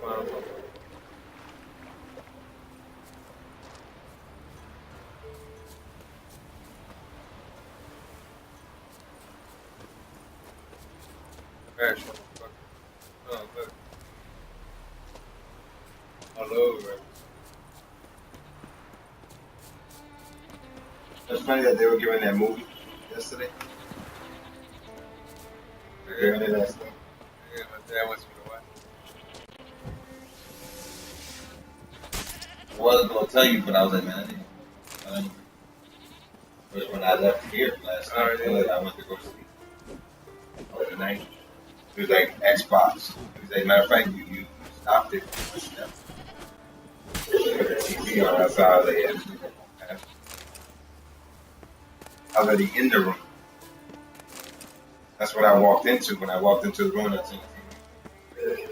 Crash on the fucking. Oh, look. All over. It's funny that they were giving that movie yesterday. They're giving it last night. Yeah, my dad wants me to watch. I wasn't gonna tell you, but I was like, man, I didn't. But when I left here last night, I went to go sleep. The night. It was like Xbox. It was like, matter of fact, you stopped it. TV on outside. I was like, yeah, I was already in the room. That's what I walked into. When I walked into the room, I seen the TV.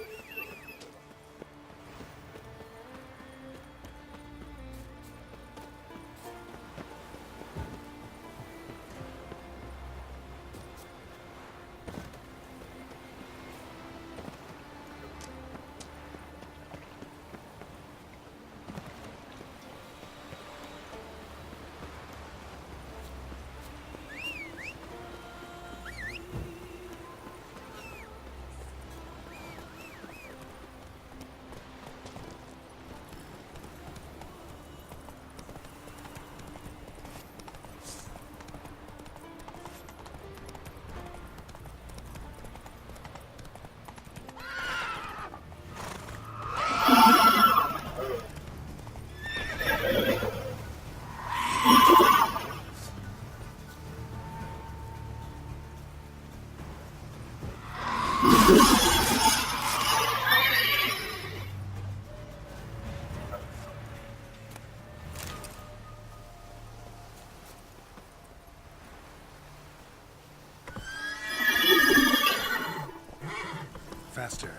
Faster.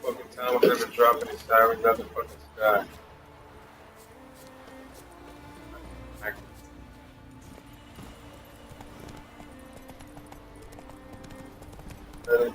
Fucking time of them dropping his sirens out the fucking sky. Really?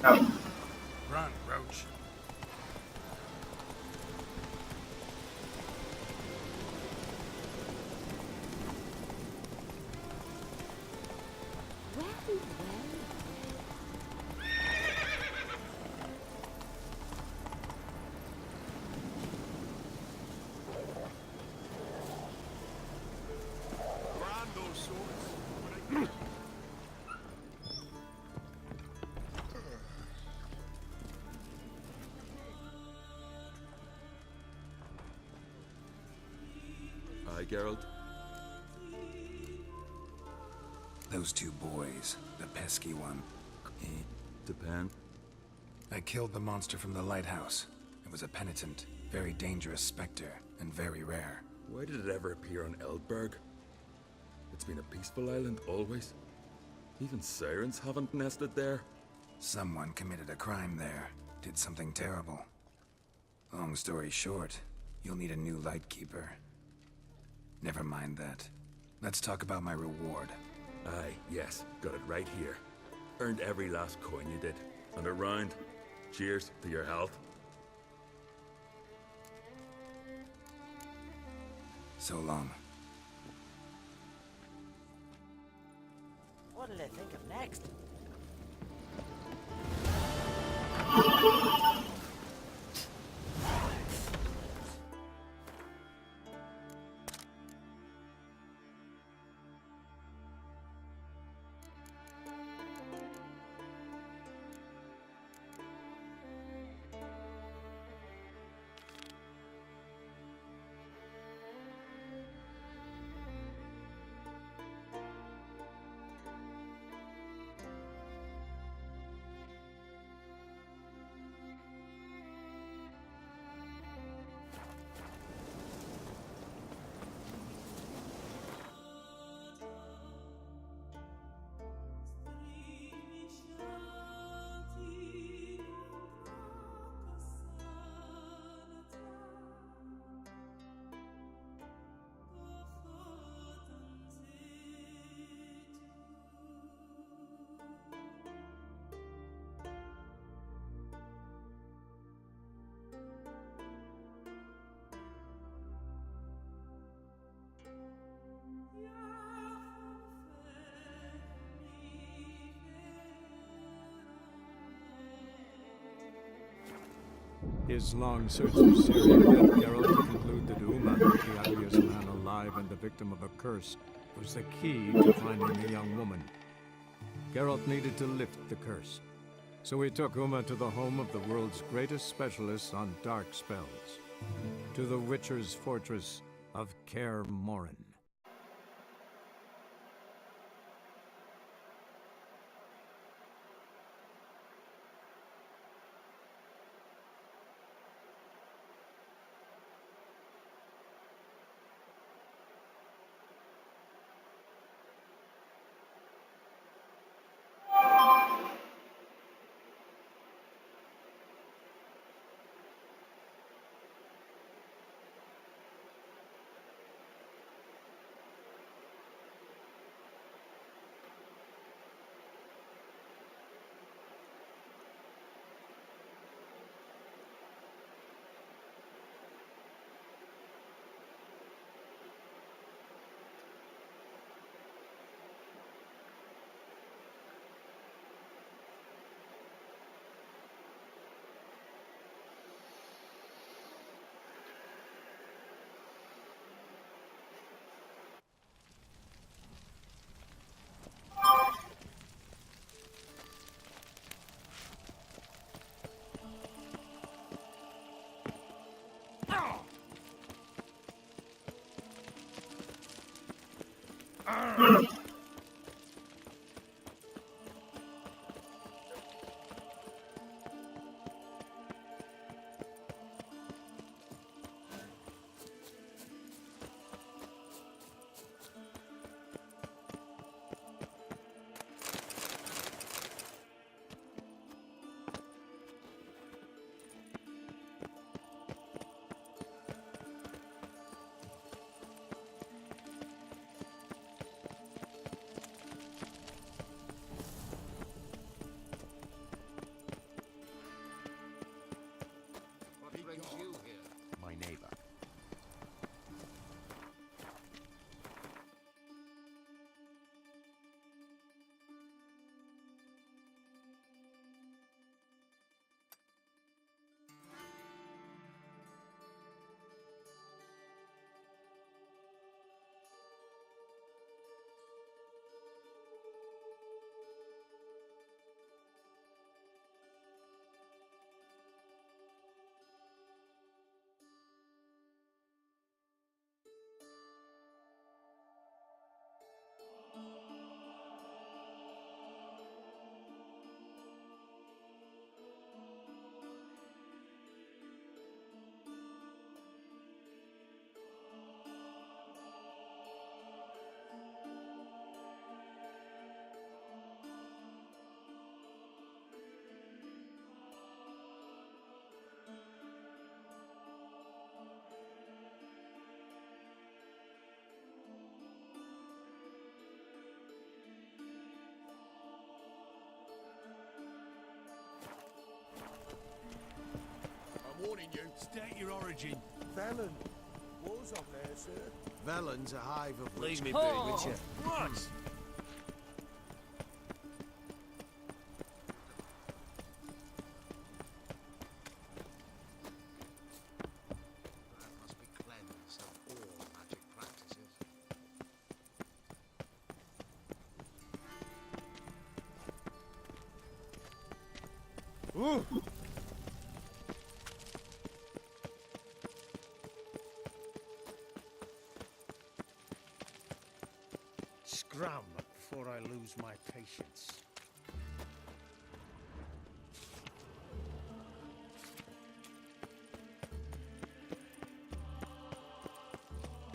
No. Run, Roach. Grind those swords. Aye, Geralt. Those two boys, the pesky one. Depend. I killed the monster from the lighthouse. It was a penitent, very dangerous specter, and very rare. Why did it ever appear on Eldberg? It's been a peaceful island always. Even sirens haven't nested there. Someone committed a crime there, did something terrible. Long story short, you'll need a new Lightkeeper. Never mind that. Let's talk about my reward. Aye, yes, got it right here. Earned every last coin you did. And a round. Cheers to your health. So long. What'll they think of next? His long search for Ciri led Geralt to conclude that Uma, the ugliest man alive and the victim of a curse, was the key to finding the young woman. Geralt needed to lift the curse, so he took Uma to the home of the world's greatest specialists on dark spells, to the Witcher's fortress of Kaer Morhen. warning you. State your origin. Velen. War's on there, sir. Velen's a hive of Leave me witch- be, Witcher. What? Must be cleansed of all magic practices. Ooh. Scram before I lose my patience.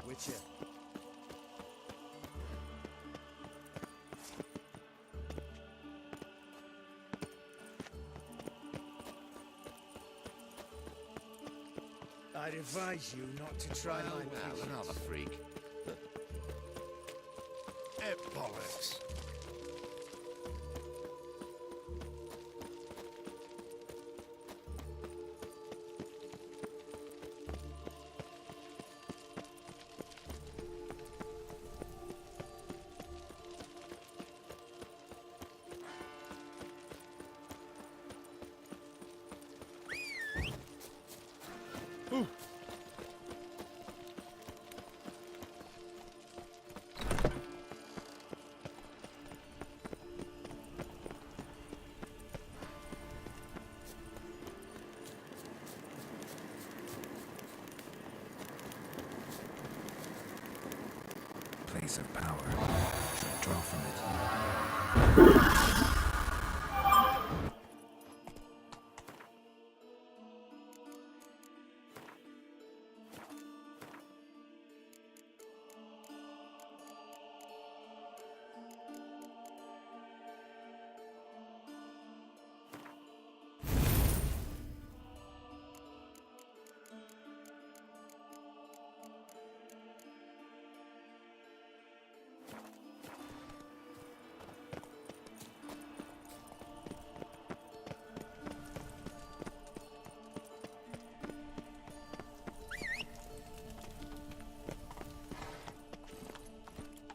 Witcher. I'd advise you not to try my patience. another freak. Bollocks. Place of power. Draw from it.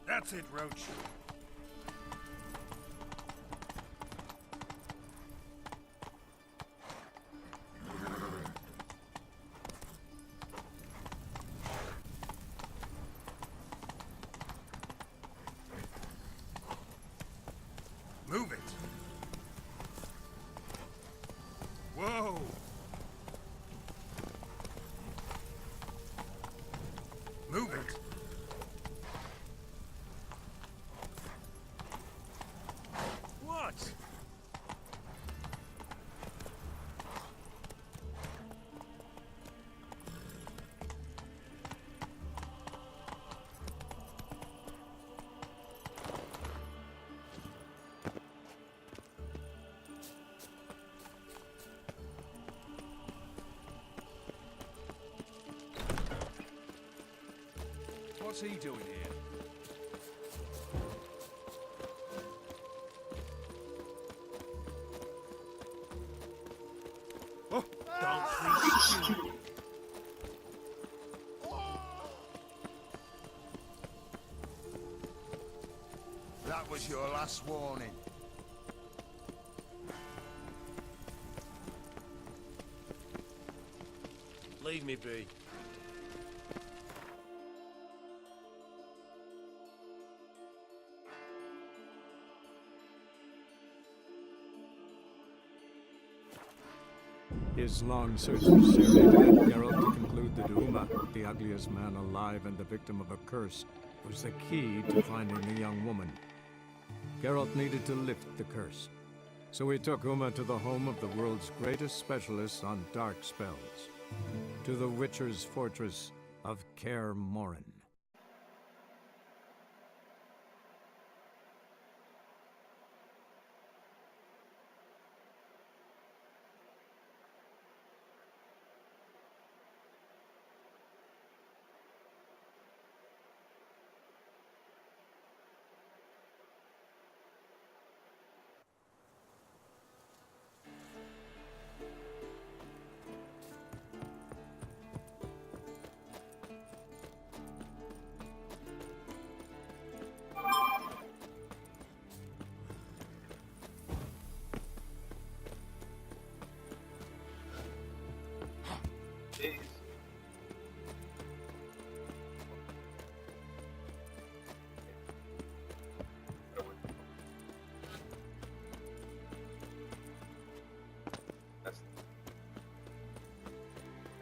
That's it, Roach. Move it. Whoa. Move it. What? What's he doing here? Oh, don't be stupid. That was your last warning. Leave me be. His long search for Ciri led Geralt to conclude that Uma, the ugliest man alive and the victim of a curse, was the key to finding the young woman. Geralt needed to lift the curse, so he took Uma to the home of the world's greatest specialist on dark spells, to the Witcher's fortress of Kaer Morhen.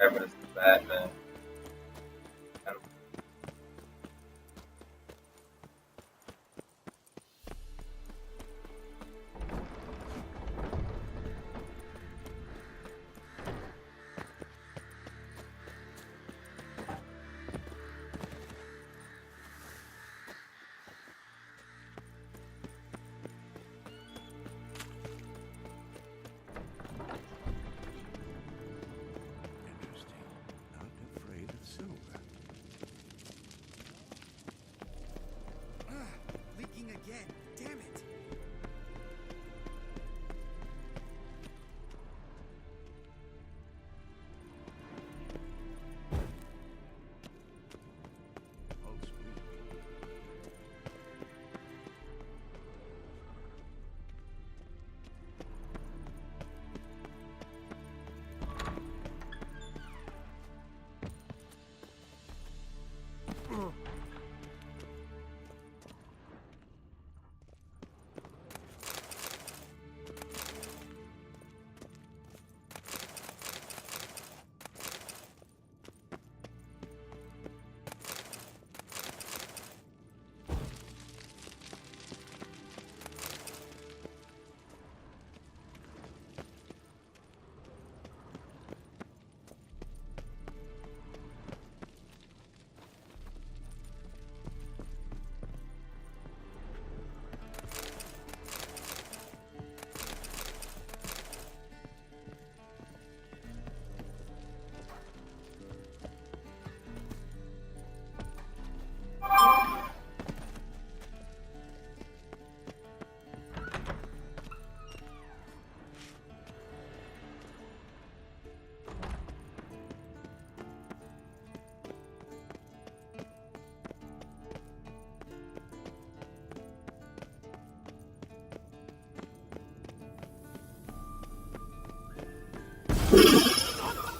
Evidence of Batman. Interesting. Not afraid of silver. Leaking again. Damn it. Pulse weak.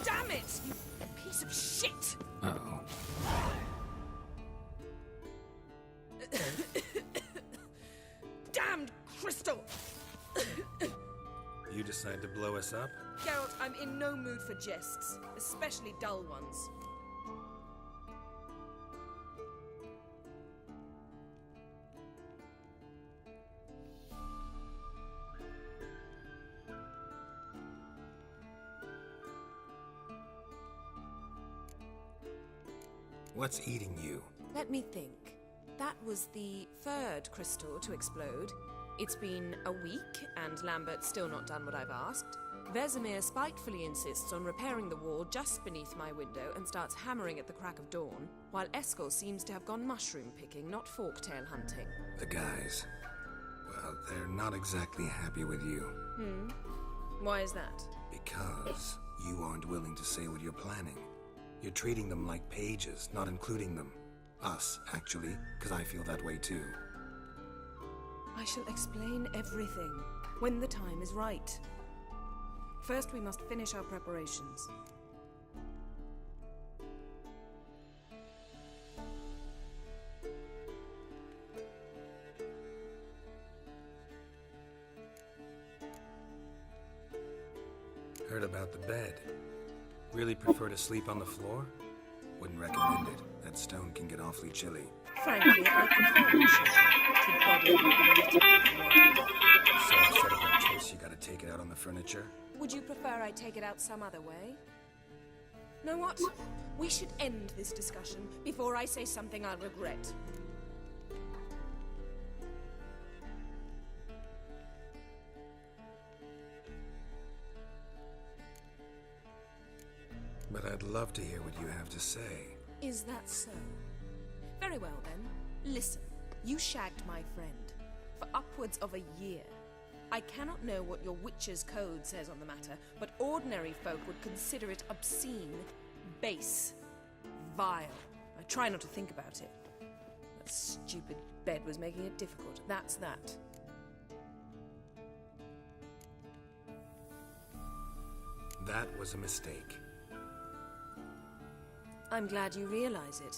Damn it, you piece of shit! Uh-oh. Damned crystal! You decide to blow us up? Geralt, I'm in no mood for jests, especially dull ones. What's eating you? Let me think. That was the third crystal to explode. It's been a week, and Lambert's still not done what I've asked. Vesemir spitefully insists on repairing the wall just beneath my window and starts hammering at the crack of dawn, while Eskel seems to have gone mushroom picking, not forktail hunting. The guys. Well, they're not exactly happy with you. Why is that? Because you aren't willing to say what you're planning. You're treating them like pages, not including them. Us, actually, because I feel that way too. I shall explain everything when the time is right. First, we must finish our preparations. Heard about the bed. Really prefer to sleep on the floor? Wouldn't recommend it. That stone can get awfully chilly. Frankly, I prefer to So instead of a choice, you gotta take it out on the furniture? Would you prefer I take it out some other way? Know what? We should end this discussion before I say something I'll regret. But I'd love to hear what you have to say. Is that so? Very well then. Listen, you shagged my friend for upwards of a year. I cannot know what your witch's code says on the matter, but ordinary folk would consider it obscene, base, vile. I try not to think about it. That stupid bed was making it difficult. That's that. That was a mistake. I'm glad you realize it.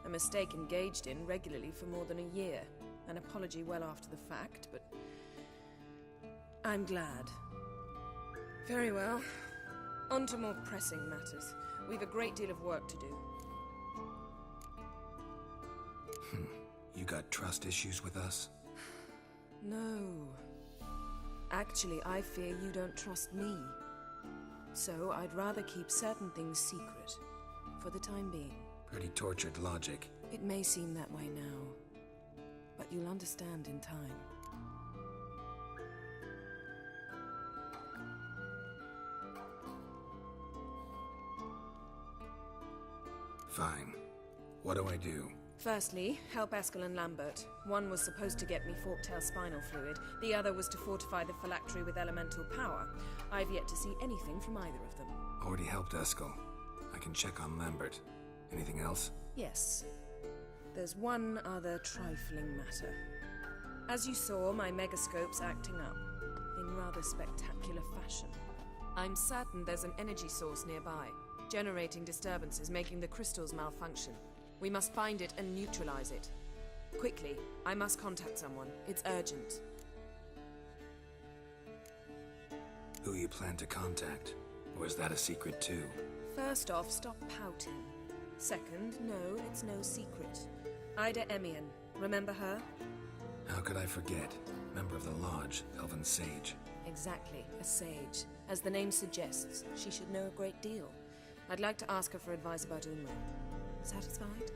A mistake engaged in regularly for more than a year. An apology well after the fact, but I'm glad. Very well. On to more pressing matters. We've a great deal of work to do. You got trust issues with us? No. Actually, I fear you don't trust me. So I'd rather keep certain things secret. For the time being. Pretty tortured logic. It may seem that way now. But you'll understand in time. Fine. What do I do? Firstly, help Eskel and Lambert. One was supposed to get me forktail spinal fluid, the other was to fortify the phylactery with elemental power. I've yet to see anything from either of them. Already helped Eskel. I can check on Lambert. Anything else? Yes. There's one other trifling matter. As you saw, my megascope's acting up, in rather spectacular fashion. I'm certain there's an energy source nearby, generating disturbances, making the crystals malfunction. We must find it and neutralize it. Quickly, I must contact someone. It's urgent. Who you plan to contact? Or is that a secret too? First off, stop pouting. Second, no, it's no secret. Ida Emian. Remember her? How could I forget? Member of the Lodge, Elven Sage. Exactly, a sage. As the name suggests, she should know a great deal. I'd like to ask her for advice about Unmo. Satisfied?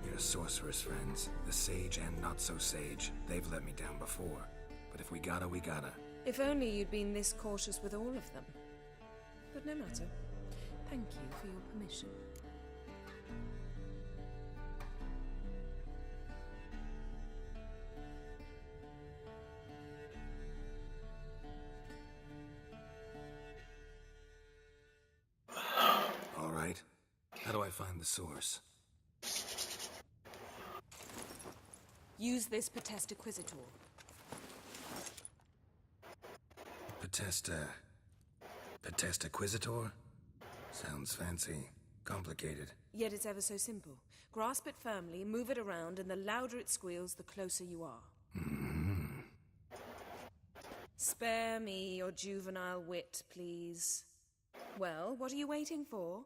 Your sorceress friends, the sage and not-so-sage, they've let me down before. But if we gotta, we gotta. If only you'd been this cautious with all of them. But no matter. Thank you for your permission. All right. How do I find the source? Use this Potesta Quisitor. Potesta Quisitor? Sounds fancy. Complicated. Yet it's ever so simple. Grasp it firmly, move it around, and the louder it squeals, the closer you are. Spare me your juvenile wit, please. Well, what are you waiting for?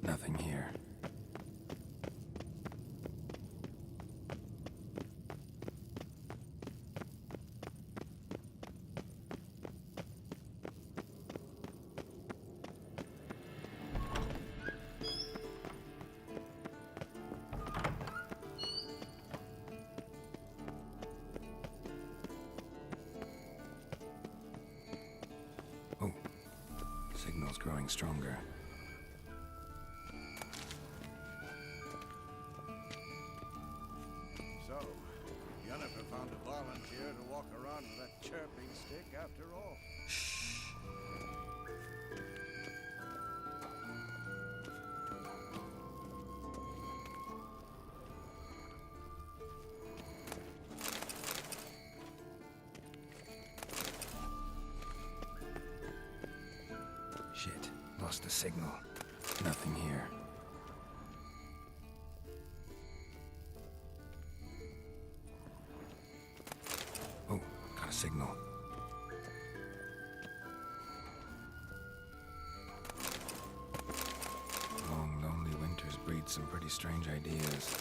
Nothing here. Oh, signal's growing stronger. So, Yennefer found a volunteer to walk around with that chirping stick after all. Shit, lost the signal. Nothing here. Oh, got a signal. some pretty strange ideas.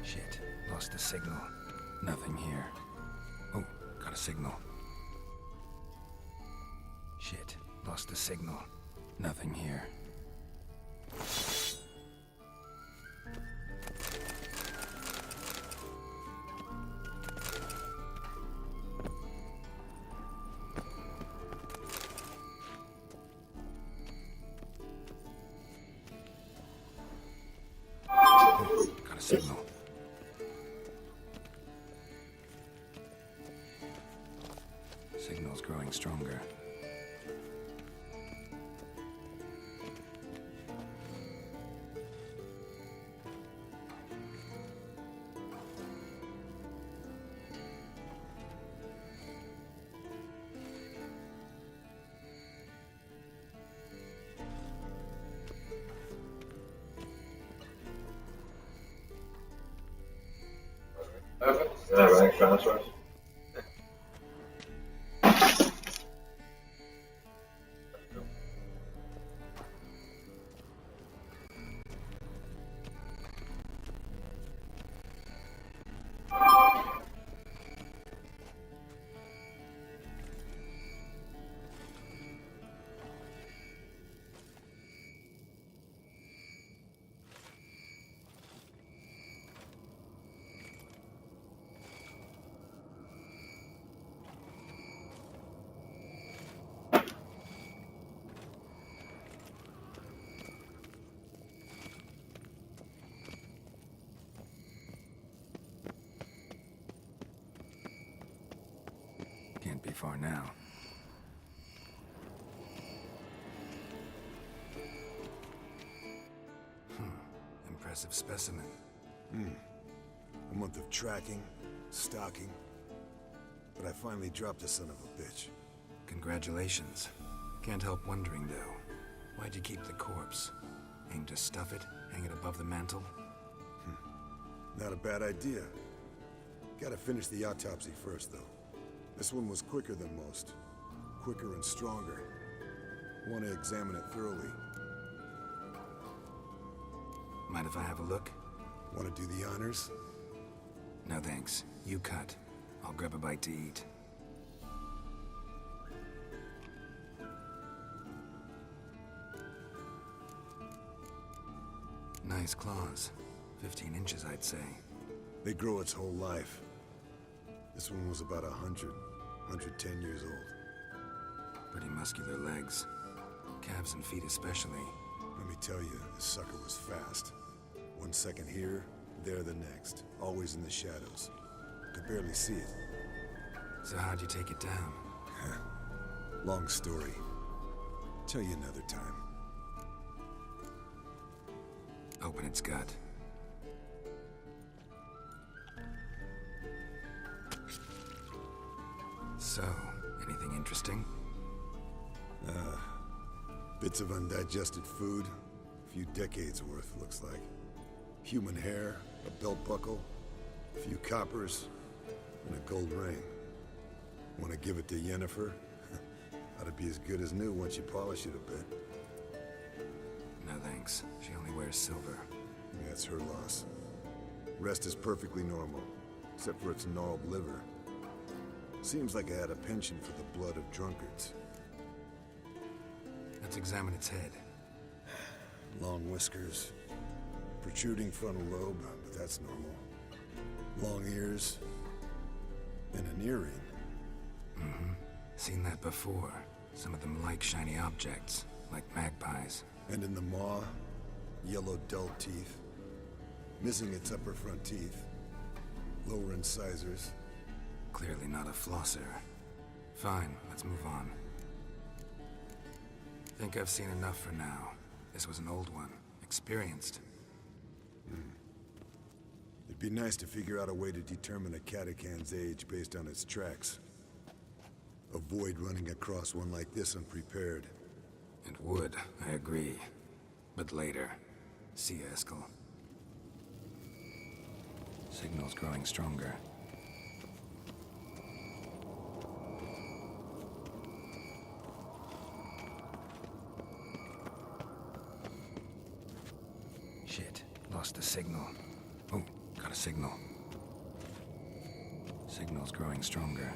Shit, lost the signal. Nothing here. Oh, got a signal. Shit, lost the signal. Nothing here. Got a signal. Signal's growing stronger. All right, transfers. Can't be far now. Impressive specimen. A month of tracking, stalking. But I finally dropped the son of a bitch. Congratulations. Can't help wondering, though. Why'd you keep the corpse? Aim to stuff it? Hang it above the mantle? Not a bad idea. Gotta finish the autopsy first, though. This one was quicker than most. Quicker and stronger. Want to examine it thoroughly. Mind if I have a look? Want to do the honors? No thanks. You cut. I'll grab a bite to eat. Nice claws. 15 inches, I'd say. They grow its whole life. This one was about 110 years old. Pretty muscular legs. Calves and feet especially. Let me tell you, this sucker was fast. 1 second here, there the next. Always in the shadows. Could barely see it. So how'd you take it down? Long story. Tell you another time. Open its gut. So, anything interesting? Bits of undigested food. A few decades worth, looks like. Human hair, a belt buckle, a few coppers, and a gold ring. Want to give it to Yennefer? Ought to be as good as new once you polish it a bit. No thanks. She only wears silver. That's her loss. Rest is perfectly normal, except for its gnarled liver. Seems like I had a penchant for the blood of drunkards. Let's examine its head. Long whiskers, protruding frontal lobe, but that's normal. Long ears, and an earring. Seen that before. Some of them like shiny objects, like magpies. And in the maw, yellow dull teeth. Missing its upper front teeth. Lower incisors. Clearly not a flosser. Fine, let's move on. Think I've seen enough for now. This was an old one. Experienced. It'd be nice to figure out a way to determine a Catacan's age based on its tracks. Avoid running across one like this unprepared. It would, I agree. But later. See you, Eskel. Signal's growing stronger. lost the signal. Oh, got a signal. Signal's growing stronger.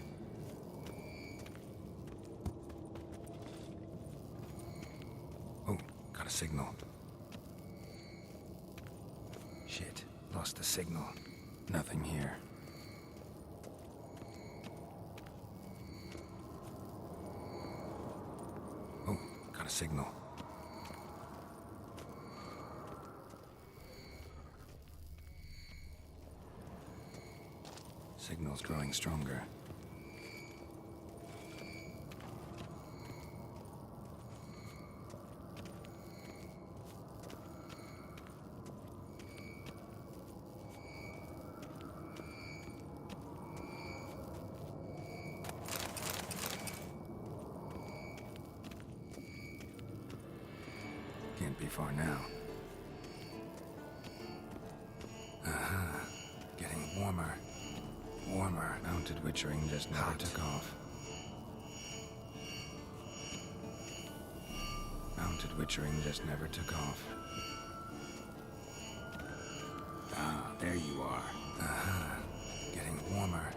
Oh, got a signal. Shit, lost the signal. Nothing here. Oh, got a signal. Signal's growing stronger. Can't be far now. Getting warmer. Warmer. Mounted Witchering just never took off. Mounted Witchering just never took off. Ah, there you are. Getting warmer.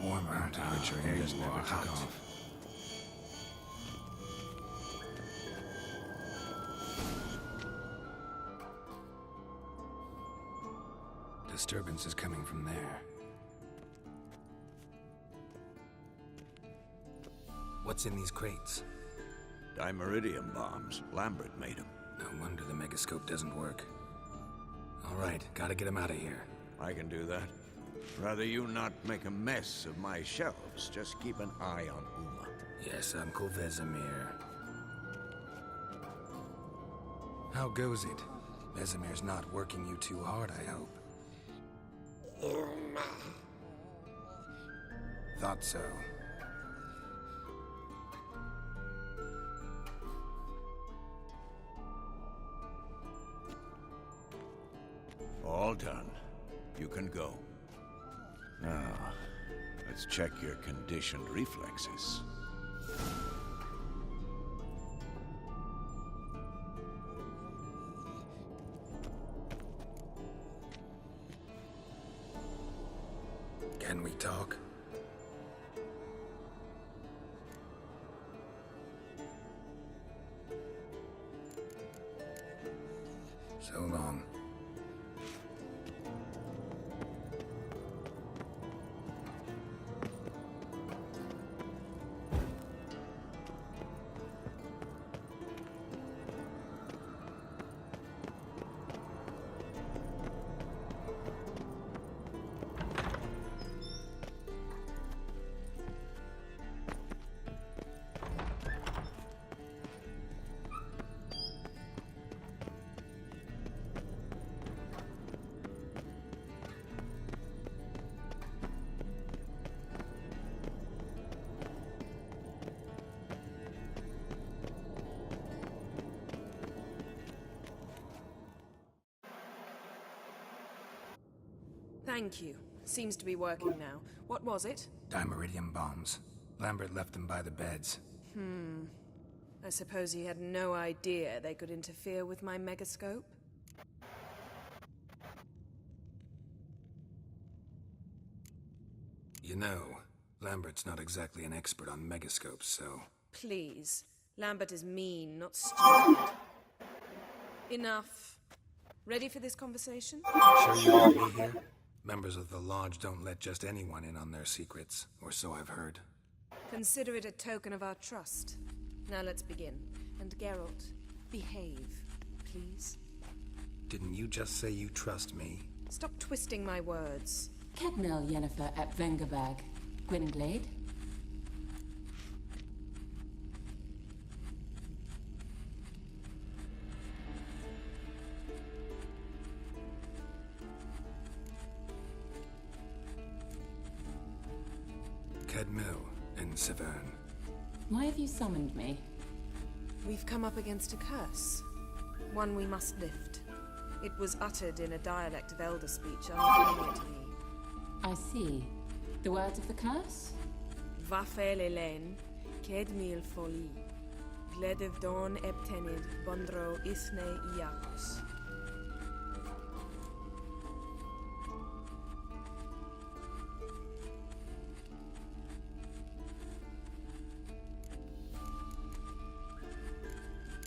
Warmer. Mounted Witchering just never took off. Disturbance is coming from there. What's in these crates? Dimeridium bombs. Lambert made them. No wonder the megascope doesn't work. All right, gotta get him out of here. I can do that. Rather you not make a mess of my shelves. Just keep an eye on Uma. Yes, Uncle Vesemir. How goes it? Vesemir's not working you too hard, I hope. Thought so. All done. You can go. Now, let's check your conditioned reflexes. Can we talk? So long. Thank you. Seems to be working now. What was it? Dimeridium bombs. Lambert left them by the beds. I suppose he had no idea they could interfere with my megascope? You know, Lambert's not exactly an expert on megascopes, so... Please. Lambert is mean, not stupid. Enough. Ready for this conversation? Sure you want me here? Members of the Lodge don't let just anyone in on their secrets, or so I've heard. Consider it a token of our trust. Now let's begin. And Geralt, behave, please. Didn't you just say you trust me? Stop twisting my words. Cadmel Yennefer at Vengerberg. Gwynglade? Cadmel and Severn. Why have you summoned me? We've come up against a curse. One we must lift. It was uttered in a dialect of Elder speech unfamiliar to me. I see. The words of the curse? Vafel Elen, Kedmil Foli, Gledev Don Ebtenid, Bondro Isne Iakos.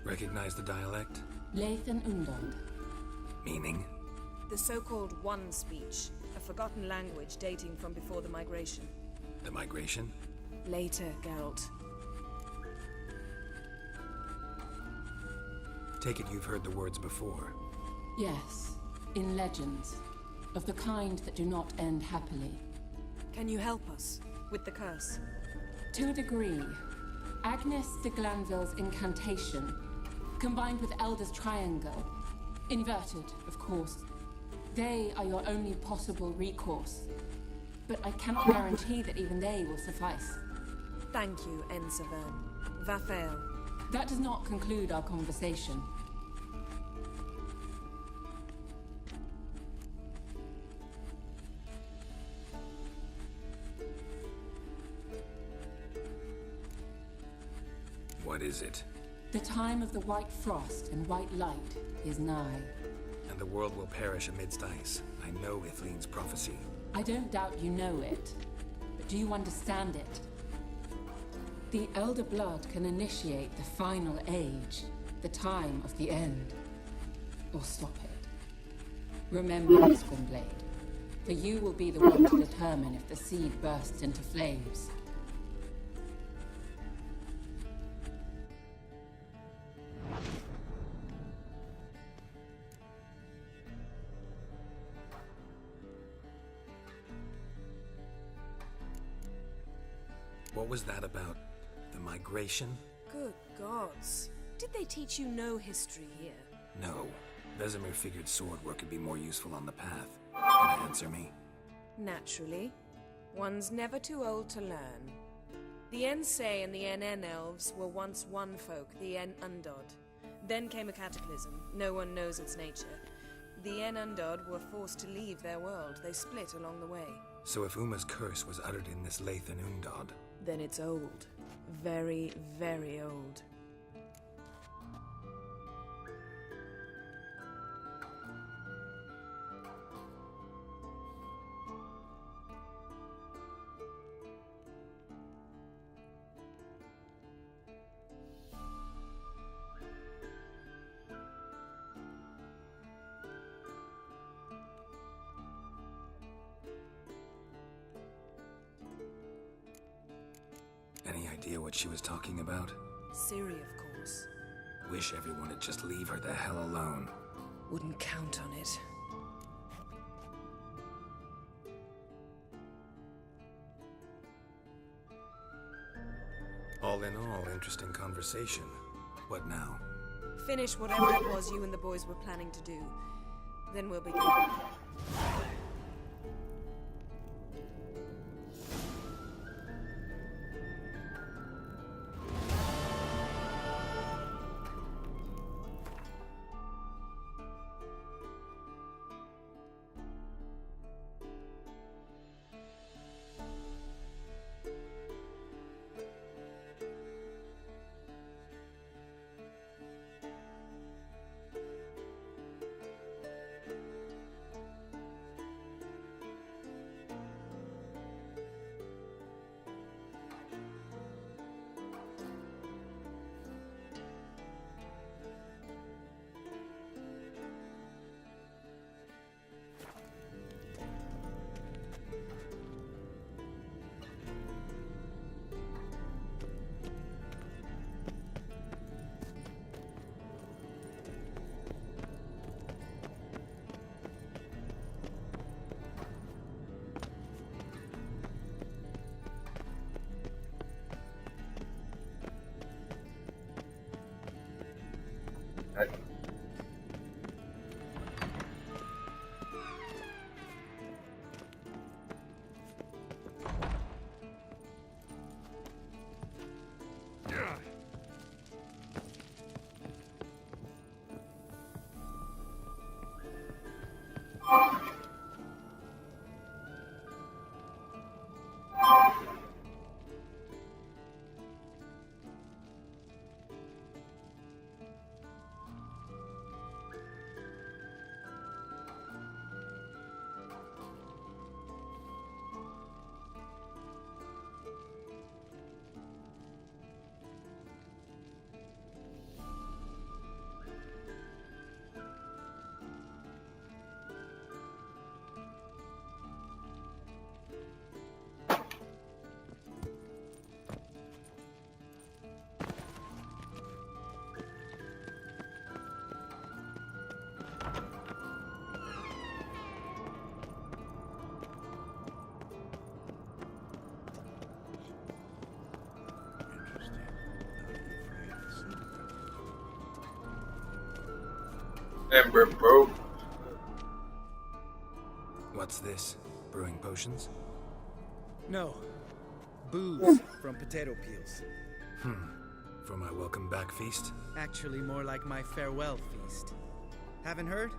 Recognize the dialect? Lathan Undod. Meaning? The so-called One speech, a forgotten language dating from before the migration. The migration? Later, Geralt. Take it you've heard the words before. Yes, in legends. Of the kind that do not end happily. Can you help us with the curse? To a degree. Agnes de Glanville's incantation, combined with Elder's triangle. Inverted, of course. They are your only possible recourse. But I cannot guarantee that even they will suffice. Thank you, Ensavern. Vafael. That does not conclude our conversation. What is it? The time of the white frost and white light is nigh. And the world will perish amidst ice. I know Ithleen's prophecy. I don't doubt you know it. But do you understand it? The Elder Blood can initiate the final age, the time of the end. Or stop it. Remember this, Gwynblade. For you will be the one to determine if the seed bursts into flames. What was that about? The migration? Good gods. Did they teach you no history here? No. Vesemir figured sword work could be more useful on the path. Can you answer me? Naturally. One's never too old to learn. The Ensei and the NN elves were once one folk, the En Undod. Then came a cataclysm. No one knows its nature. The En Undod were forced to leave their world. They split along the way. So if Uma's curse was uttered in this Lathan Undod, then it's old. Very, very old. any idea what she was talking about? Ciri, of course. Wish everyone would just leave her the hell alone. Wouldn't count on it. All in all, interesting conversation. What now? Finish whatever it was you and the boys were planning to do. Then we'll be good. Remember, bro. What's this? Brewing potions? No. Booze from potato peels. For my welcome back feast? Actually, more like my farewell feast. Haven't heard?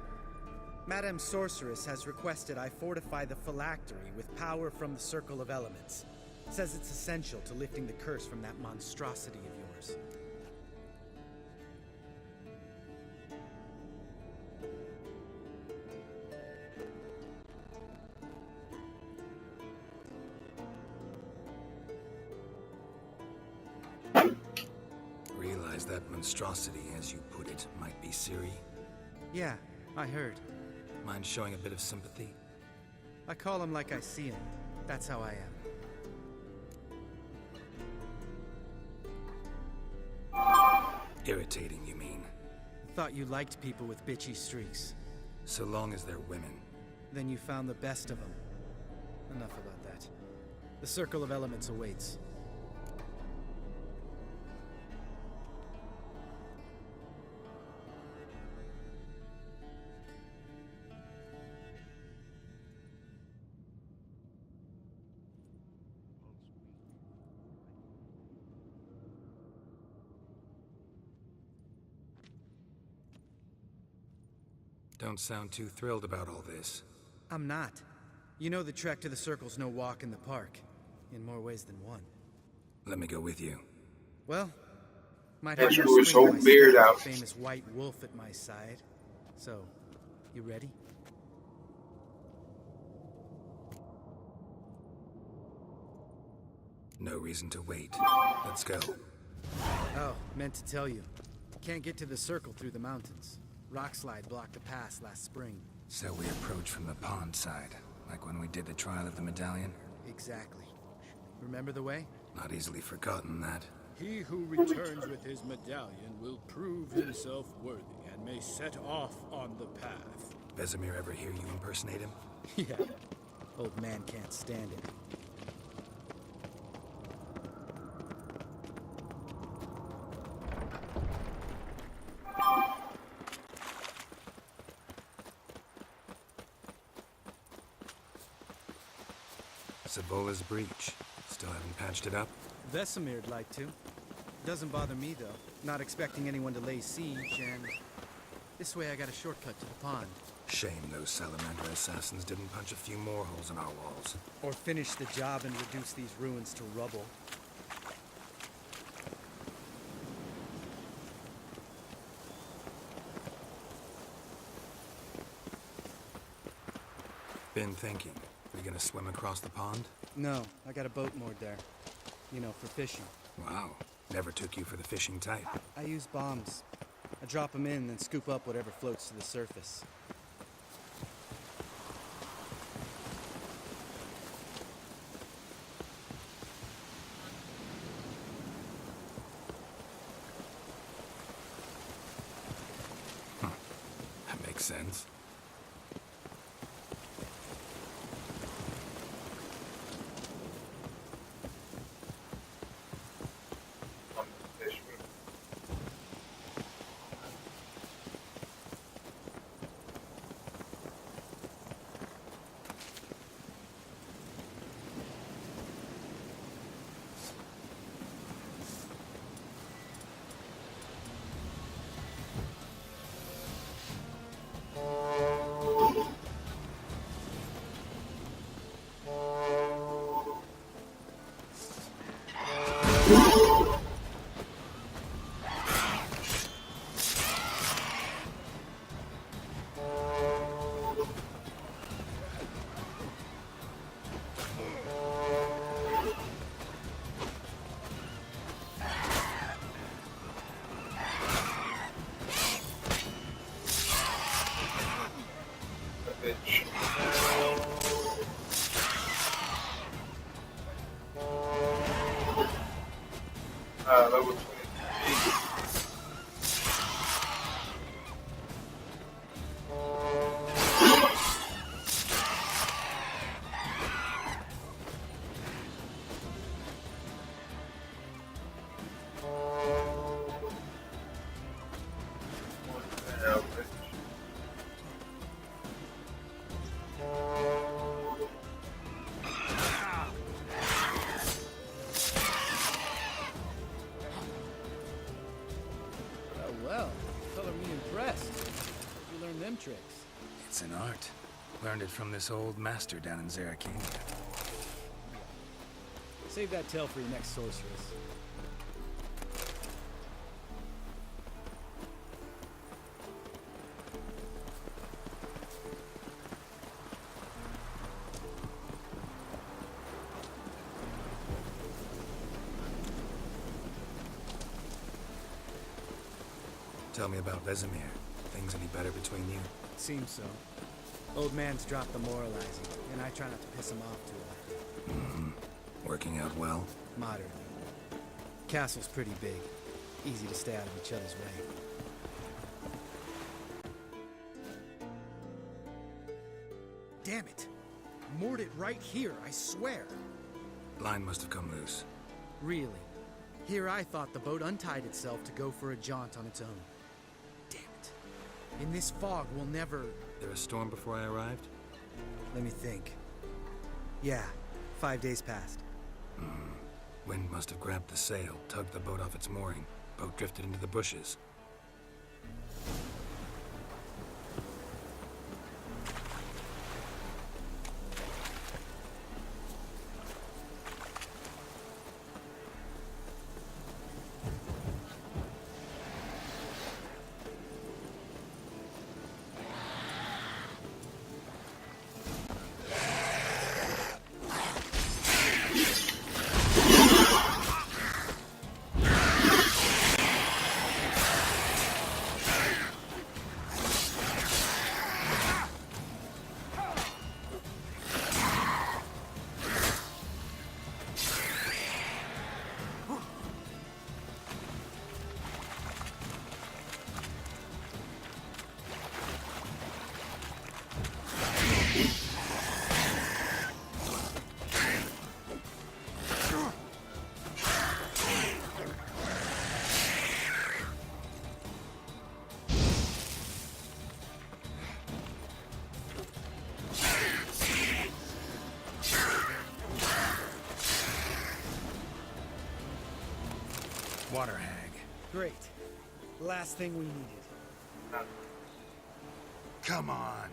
Madame Sorceress has requested I fortify the phylactery with power from the Circle of Elements. Says it's essential to lifting the curse from that monstrosity of yours. Realize that monstrosity, as you put it, might be Ciri? Yeah, I heard. Mind showing a bit of sympathy? I call him like I see him. That's how I am. Irritating, you mean? Thought you liked people with bitchy streaks. So long as they're women. Then you found the best of them. Enough about that. The Circle of Elements awaits. Don't sound too thrilled about all this. I'm not. You know the trek to the Circle's no walk in the park. In more ways than one. Let me go with you. Well, might That have screw his whole beard out. famous white wolf at my side. So, you ready? No reason to wait. Let's go. Oh, meant to tell you. Can't get to the Circle through the mountains. Rockslide blocked the pass last spring. So we approach from the pond side, like when we did the trial of the medallion? Exactly. Remember the way? Not easily forgotten, that. He who returns with his medallion will prove himself worthy and may set off on the path. Vesemir ever hear you impersonate him? Yeah. Old man can't stand it. Savola's breach. Still haven't patched it up? Vesemir'd like to. Doesn't bother me, though. Not expecting anyone to lay siege, and... this way I got a shortcut to the pond. Shame those Salamander assassins didn't punch a few more holes in our walls. Or finish the job and reduce these ruins to rubble. Been thinking. We gonna swim across the pond? No, I got a boat moored there. You know, for fishing. Wow. Never took you for the fishing type. I use bombs. I drop them in, then scoop up whatever floats to the surface. That makes sense. Level 20. It's an art. Learned it from this old master down in Zarakania. Save that tale for your next sorceress. Tell me about Vesemir. Things any better between you? Seems so. Old man's dropped the moralizing, and I try not to piss him off too often. Mm-hmm. Working out well? Moderately. Castle's pretty big. Easy to stay out of each other's way. Damn it! Moored it right here, I swear! Line must have come loose. Really? Here I thought the boat untied itself to go for a jaunt on its own. Damn it. In this fog, we'll never... There a storm before I arrived? Let me think. Yeah, 5 days passed. Wind must have grabbed the sail, tugged the boat off its mooring. Boat drifted into the bushes. Water hag. Great. Last thing we needed. Come on.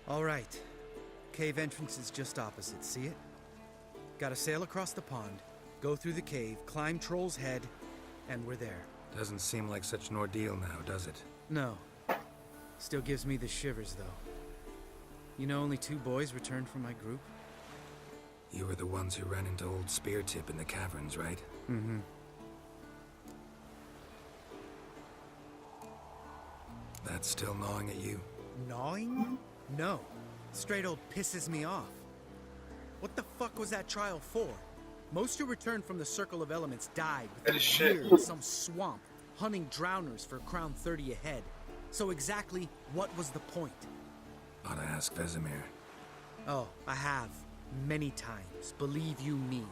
All right. Cave entrance is just opposite, see it? Gotta sail across the pond, go through the cave, climb Troll's Head, and we're there. Doesn't seem like such an ordeal now, does it? No. Still gives me the shivers, though. You know only 2 boys returned from my group? You were the ones who ran into old Speartip in the caverns, right? Mm-hmm. That's still gnawing at you? Gnawing? No. Straight old pisses me off. What the fuck was that trial for? Most who returned from the Circle of Elements died within a year in some swamp, hunting drowners for Crown 30 a head. So exactly what was the point? Ought to ask Vesemir. Oh, I have. Many times. Believe you me.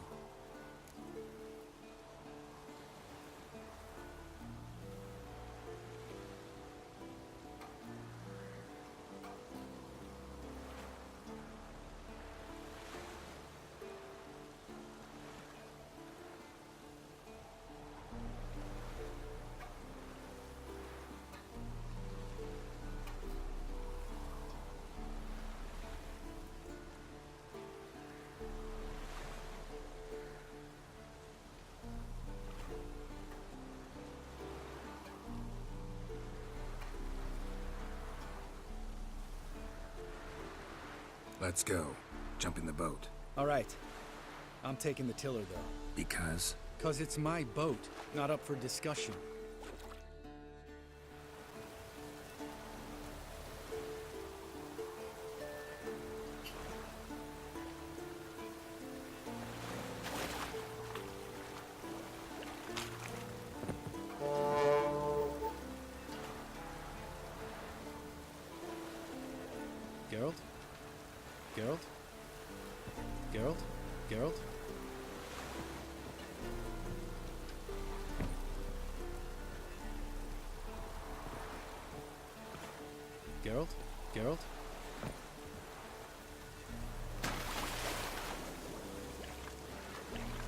Let's go. Jump in the boat. All right. I'm taking the tiller, though. Because? 'Cause it's my boat, not up for discussion. Geralt? Geralt? Geralt? Geralt? Geralt? Geralt?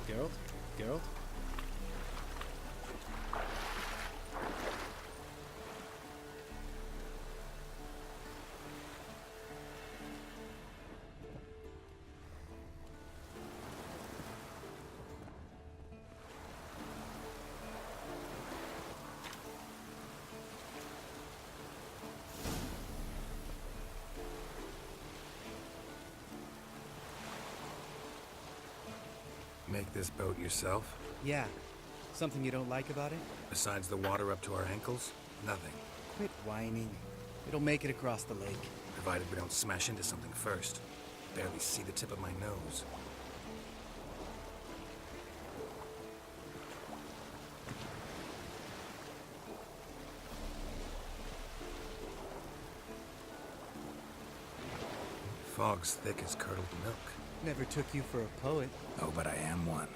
Geralt? Geralt? Make this boat yourself? Yeah. Something you don't like about it? Besides the water up to our ankles? Nothing. Quit whining. It'll make it across the lake. Provided we don't smash into something first. Barely see the tip of my nose. Fog's thick as curdled milk. Never took you for a poet. Oh, but I am one.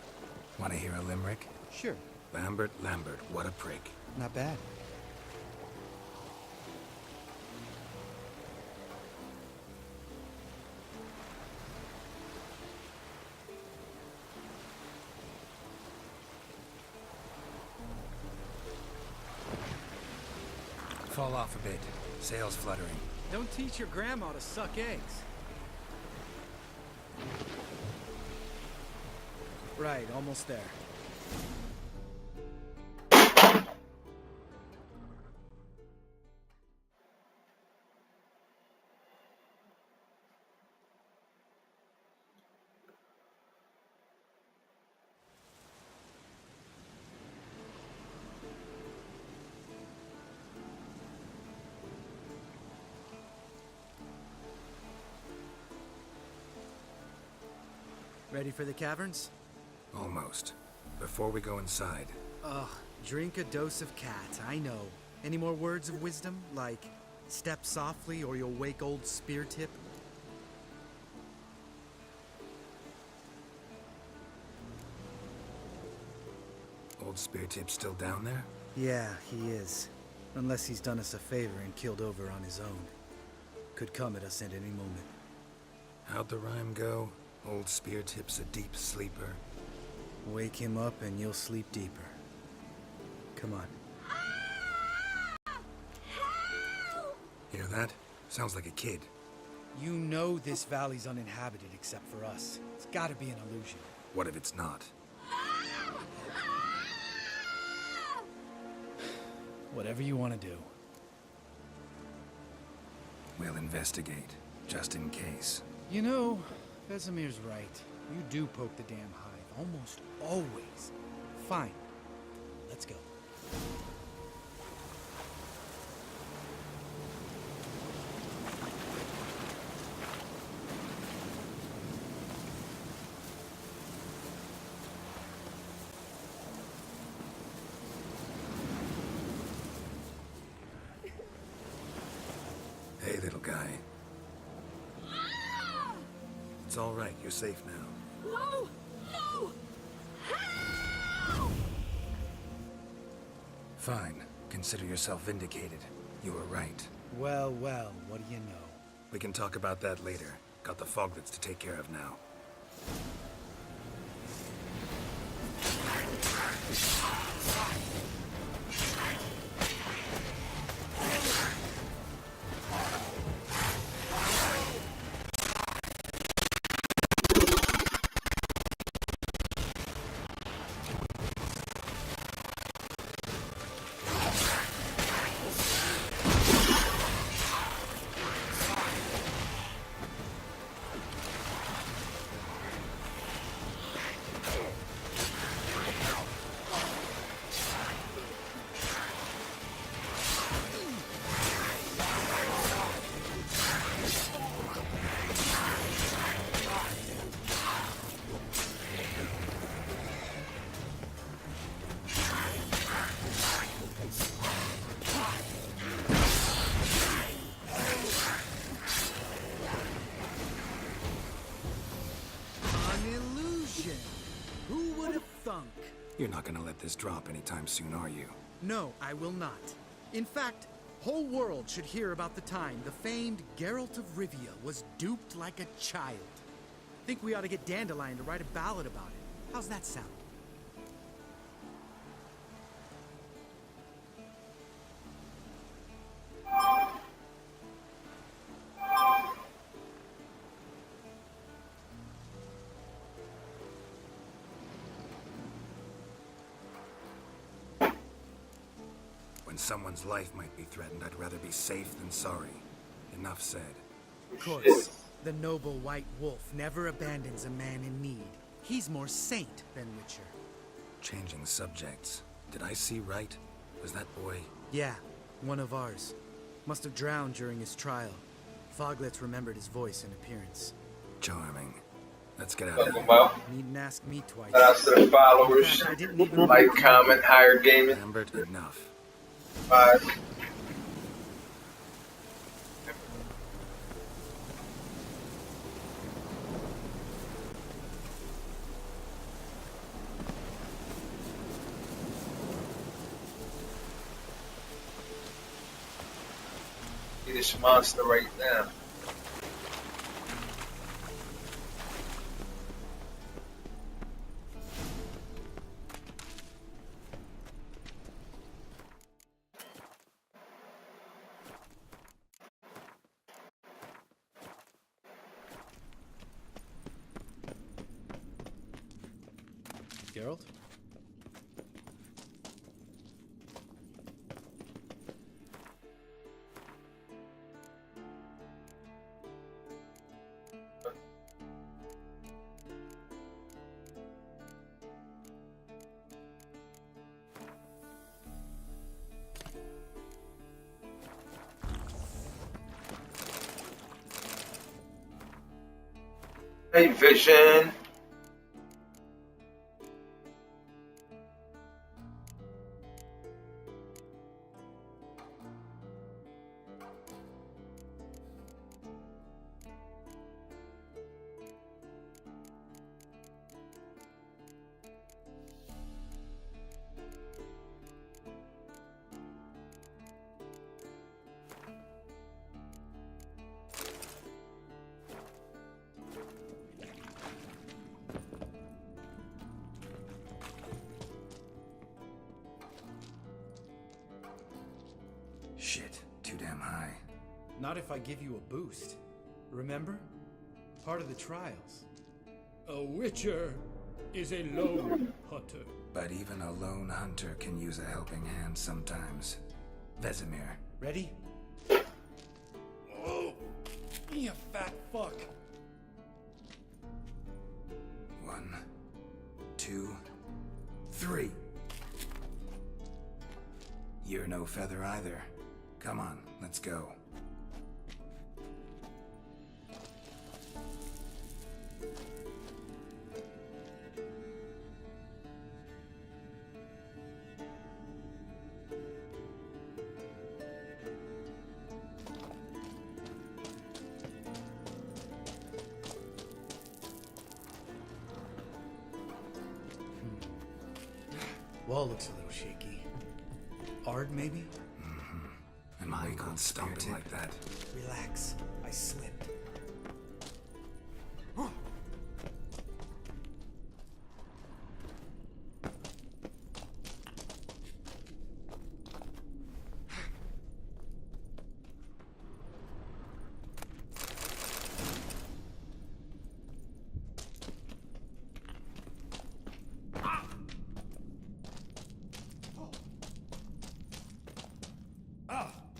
Want to hear a limerick? Sure. Lambert, Lambert, what a prick. Not bad. Fall off a bit. Sails fluttering. Don't teach your grandma to suck eggs. Right, almost there. Ready for the caverns? Almost. Before we go inside. Ugh, drink a dose of cat, I know. Any more words of wisdom? Like, step softly or you'll wake old Spear Tip? Old Spear Tip's still down there? Yeah, he is. Unless he's done us a favor and killed over on his own. Could come at us at any moment. How'd the rhyme go? Old Spear Tip's a deep sleeper. Wake him up and you'll sleep deeper. Come on. Hear that? Sounds like a kid. You know this valley's uninhabited except for us. It's gotta be an illusion. What if it's not? Whatever you want to do. We'll investigate, just in case. You know, Vesemir's right. You do poke the damn hive, almost always. Fine. Let's go. Hey, little guy. It's all right. You're safe now. No! No! Fine. Consider yourself vindicated. You were right. Well, well, what do you know? We can talk about that later. Got the foglets to take care of now. You're not gonna let this drop anytime soon, are you? No, I will not. In fact, whole world should hear about the time the famed Geralt of Rivia was duped like a child. Think we ought to get Dandelion to write a ballad about it. How's that sound? When someone's life might be threatened, I'd rather be safe than sorry. Enough said. Of course, the noble white wolf never abandons a man in need. He's more saint than Witcher. Changing subjects. Did I see right? Was that boy? Yeah, one of ours. Must have drowned during his trial. Foglets remembered his voice and appearance. Charming. Let's get out of Talking here. about Needn't ask me twice. shout out to the followers. In fact, I didn't even Like, comment, higher gaming. Lambert, enough. 5. See this monster right now. Geralt? Hey, Vision. Shit, too damn high. Not if I give you a boost. Remember? Part of the trials. A witcher is a lone hunter. But even a lone hunter can use a helping hand sometimes. Vesemir. Ready? Oh, you fat fuck. 1, 2, 3. You're no feather either. Come on, let's go. Wall looks a little shaky. Ard, maybe? And my God, stomping like that. Relax. I slipped.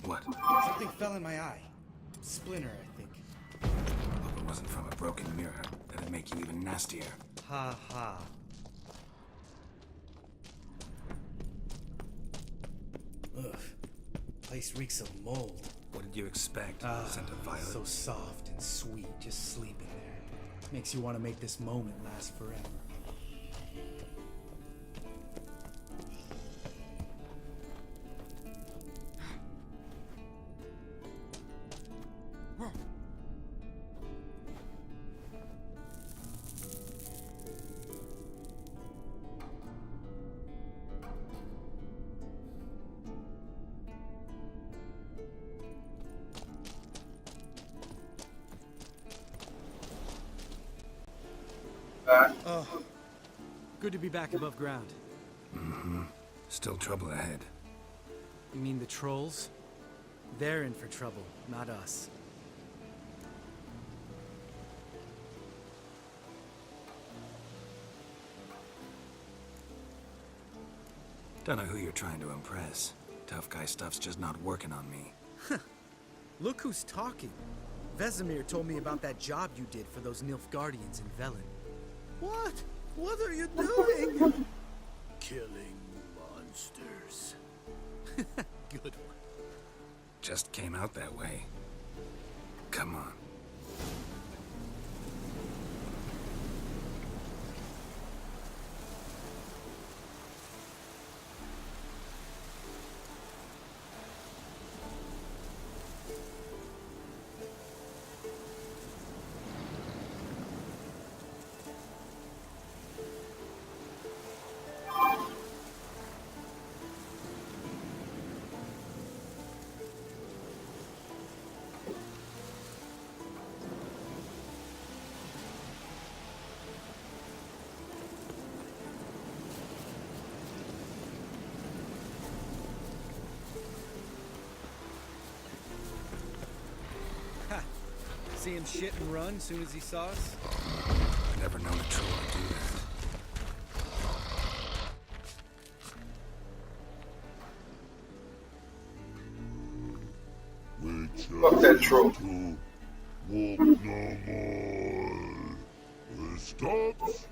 What? Something fell in my eye. Splinter, I think. Hope it wasn't from a broken mirror. That'd make you even nastier. Ha ha. Ugh. Place reeks of mold. What did you expect? Scent of violet? So soft and sweet, just sleeping there. Makes you want to make this moment last forever. Oh, good to be back above ground. Mm-hmm. Still trouble ahead. You mean the trolls? They're in for trouble, not us. Don't know who you're trying to impress. Tough guy stuff's just not working on me. Look who's talking. Vesemir told me about that job you did for those Nilfgaardians in Velen. What? What are you doing? Killing monsters. Good one. Just came out that way. Come on. See him shit and run as soon as he saw us? Never known a troll to do that. Fuck that troll. Walk no more. Stops.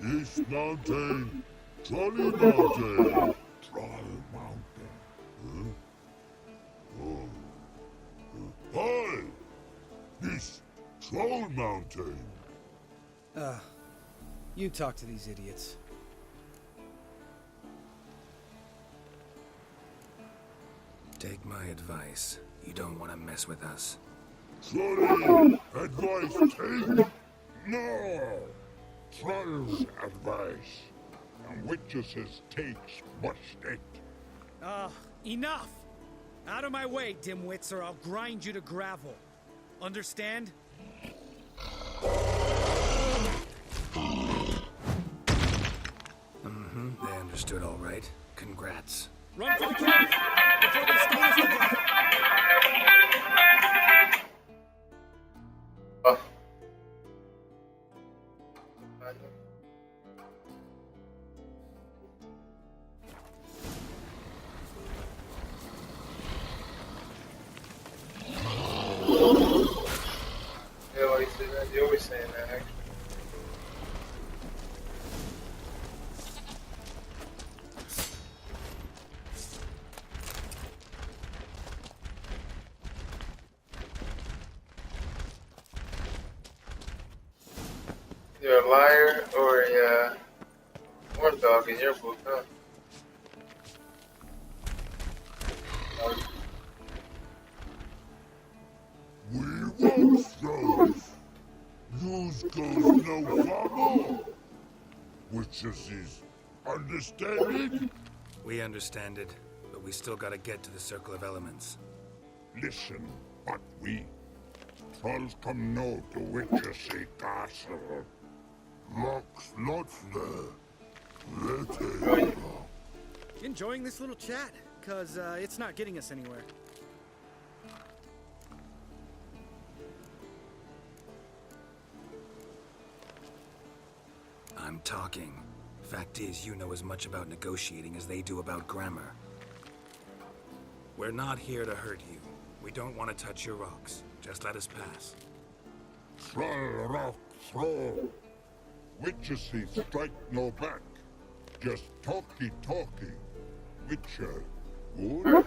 East Mountain. Trolley Mountain. Troll Mountain. Oh. Hi! This Troll Mountain. You talk to these idiots. Take my advice. You don't want to mess with us. Sorry, advice take? No! Troll's advice. And witches takes must it. Enough! Out of my way, dimwits, or I'll grind you to gravel. Understand? Mm-hmm. They understood all right. Congrats. Run for the camp before they steal us to death. Yeah, why you say that? You always saying that, actually. You're a liar or a horn dog in your book, huh? We won't throws. Yous goes no farther. Witches is understanding? We understand it, but we still gotta get to the Circle of Elements. Listen, but we trolls come no to witches say castle. Locks lots there. Let it go. Enjoying this little chat, cause it's not getting us anywhere. I'm talking. Fact is, you know as much about negotiating as they do about grammar. We're not here to hurt you. We don't want to touch your rocks. Just let us pass. Troll rock throw. Witches say strike no back. Just talky. Witcher. Good?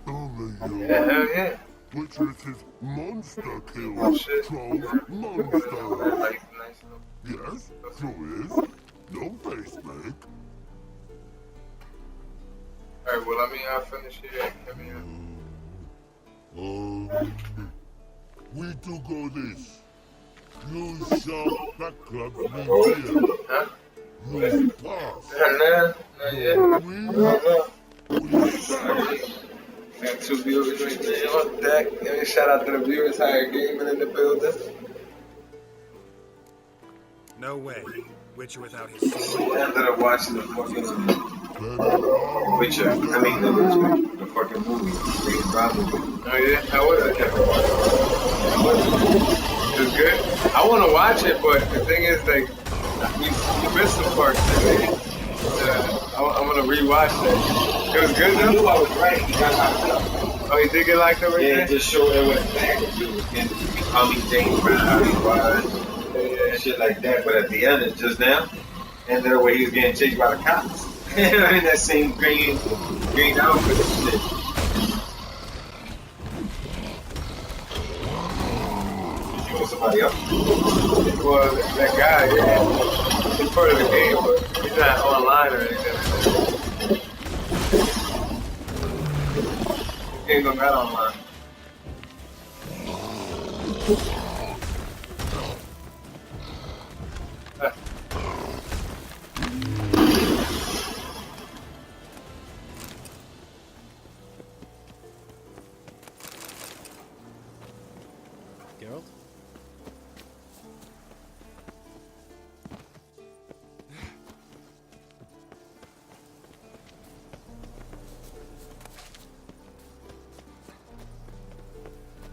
Only you. Hell yeah. Witches is monster kill. Oh, shit. Trolls monster. Nice. Yes, so is. No face make. Alright, well, let me finish here. Come here. We do go this. You shall backlog me here. Huh? You pass. Not yet. We Got 2 viewers right there on deck. Give me a shout out to the viewers, Higher Gaming in the building. No way. Witcher without his sword. I ended up watching the fucking Witcher. I mean, the Witcher. The fucking movie. Green Goblin. Oh yeah? How was it? It was good? I want to watch it, but the thing is, like, you missed some parts. I'm going to rewatch that. It was good, I though? knew I was right. He got locked up. Oh, you did get locked up right Yeah, there? it just showed it went back into and becoming James Brown, how he was, and shit like that. But at the end, it's just now. And there where he was getting chased by the cops. In that same green outfit and shit. You want somebody else? Well, that guy, yeah. He's part of the game, but he's not online or anything. He ain't gonna get online. Geralt?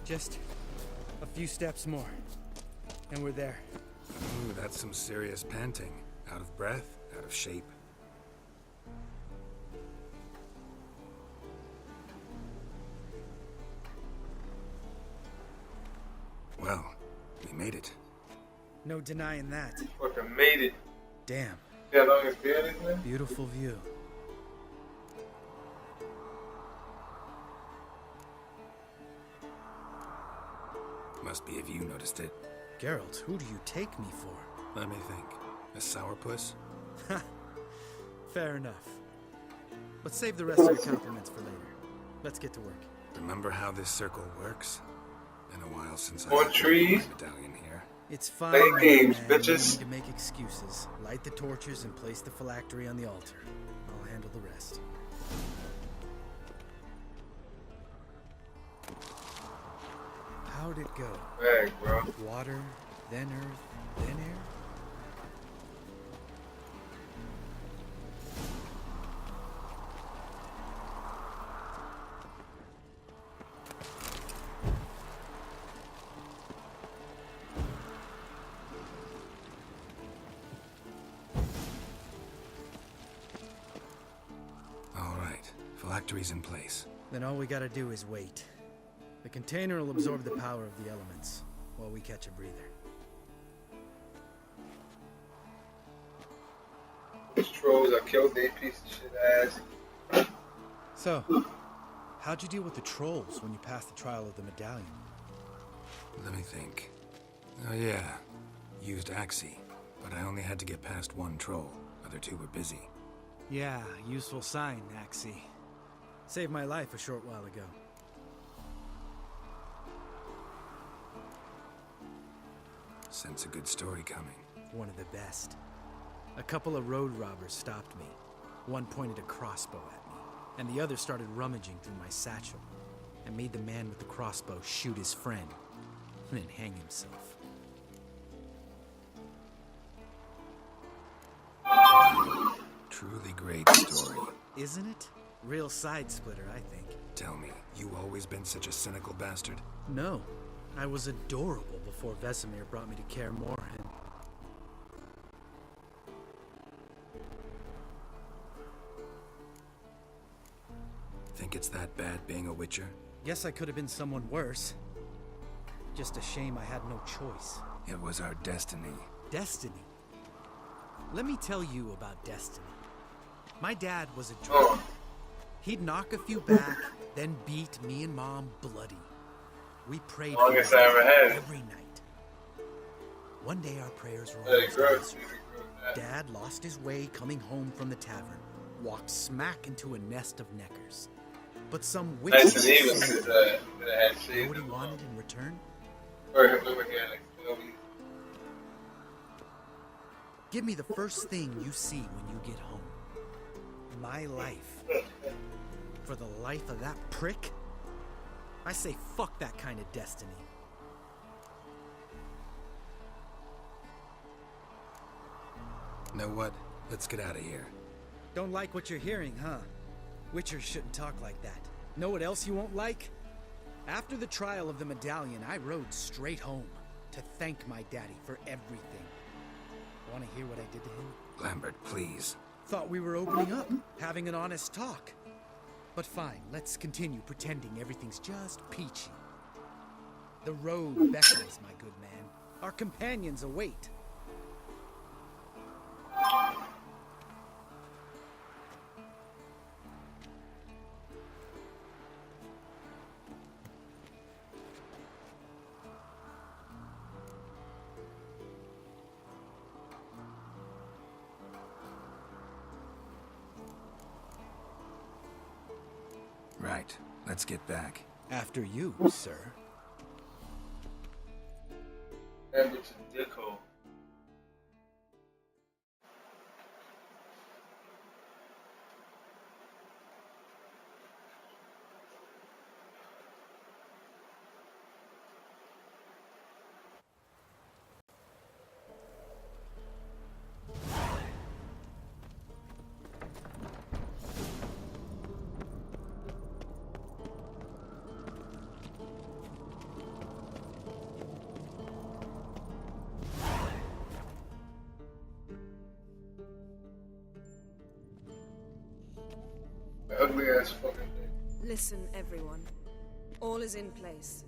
Just a few steps more, and we're there. Ooh, that's some serious panting. Out of breath, out of shape. Well, we made it. No denying that. Fucking made it. Damn. See how long his beard is, man? Beautiful view. Must be if you noticed it. Geralt, who do you take me for? Let me think. A sourpuss? Fair enough. But save the rest of your compliments for later. Let's get to work. Remember how this circle works? Been a while since More trees? medallion here. It's fine. Play my games, man. bitches. No need to make excuses. Light the torches and place the phylactery on the altar. I'll handle the rest. How'd it go? Bag, bro. Water, then earth, then air? All right, phylactery's in place. Then all we gotta do is wait. The container will absorb the power of the elements, while we catch a breather. Those trolls, I killed their piece of shit ass. So, how'd you deal with the trolls when you passed the trial of the medallion? Let me think. Oh yeah, used Axii, but I only had to get past one troll. Other two were busy. Yeah, useful sign, Axii. Saved my life a short while ago. Sense a good story coming. One of the best. A couple of road robbers stopped me. One pointed a crossbow at me, and the other started rummaging through my satchel. I made the man with the crossbow shoot his friend, and then hang himself. Truly great story. Isn't it? Real side splitter, I think. Tell me, you always been such a cynical bastard? No. I was adorable before Vesemir brought me to Kaer Morhen. Think it's that bad being a Witcher? Guess I could have been someone worse. Just a shame I had no choice. It was our destiny. Destiny? Let me tell you about destiny. My dad was a druid. He'd knock a few back, then beat me and Mom bloody. We prayed for Longest I ever had. every night. One day our prayers were Very almost gross. answered. Dad lost his way coming home from the tavern, walked smack into a nest of neckers. But some witch Nice and even since I had know shades. what he wanted in return? Or him over here, like, Snowy. Give me the first thing you see when you get home. My life. For the life of that prick? I say fuck that kind of destiny. Know what? Let's get out of here. Don't like what you're hearing, huh? Witchers shouldn't talk like that. Know what else you won't like? After the trial of the medallion, I rode straight home to thank my daddy for everything. Want to hear what I did to him? Lambert, please. Thought we were opening up, having an honest talk. But fine, let's continue pretending everything's just peachy. The road beckons, my good man. Our companions await. Right. Let's get back. After you, sir. Lambert's a dickhole. Ugly ass fucking thing. Listen, everyone. All is in place.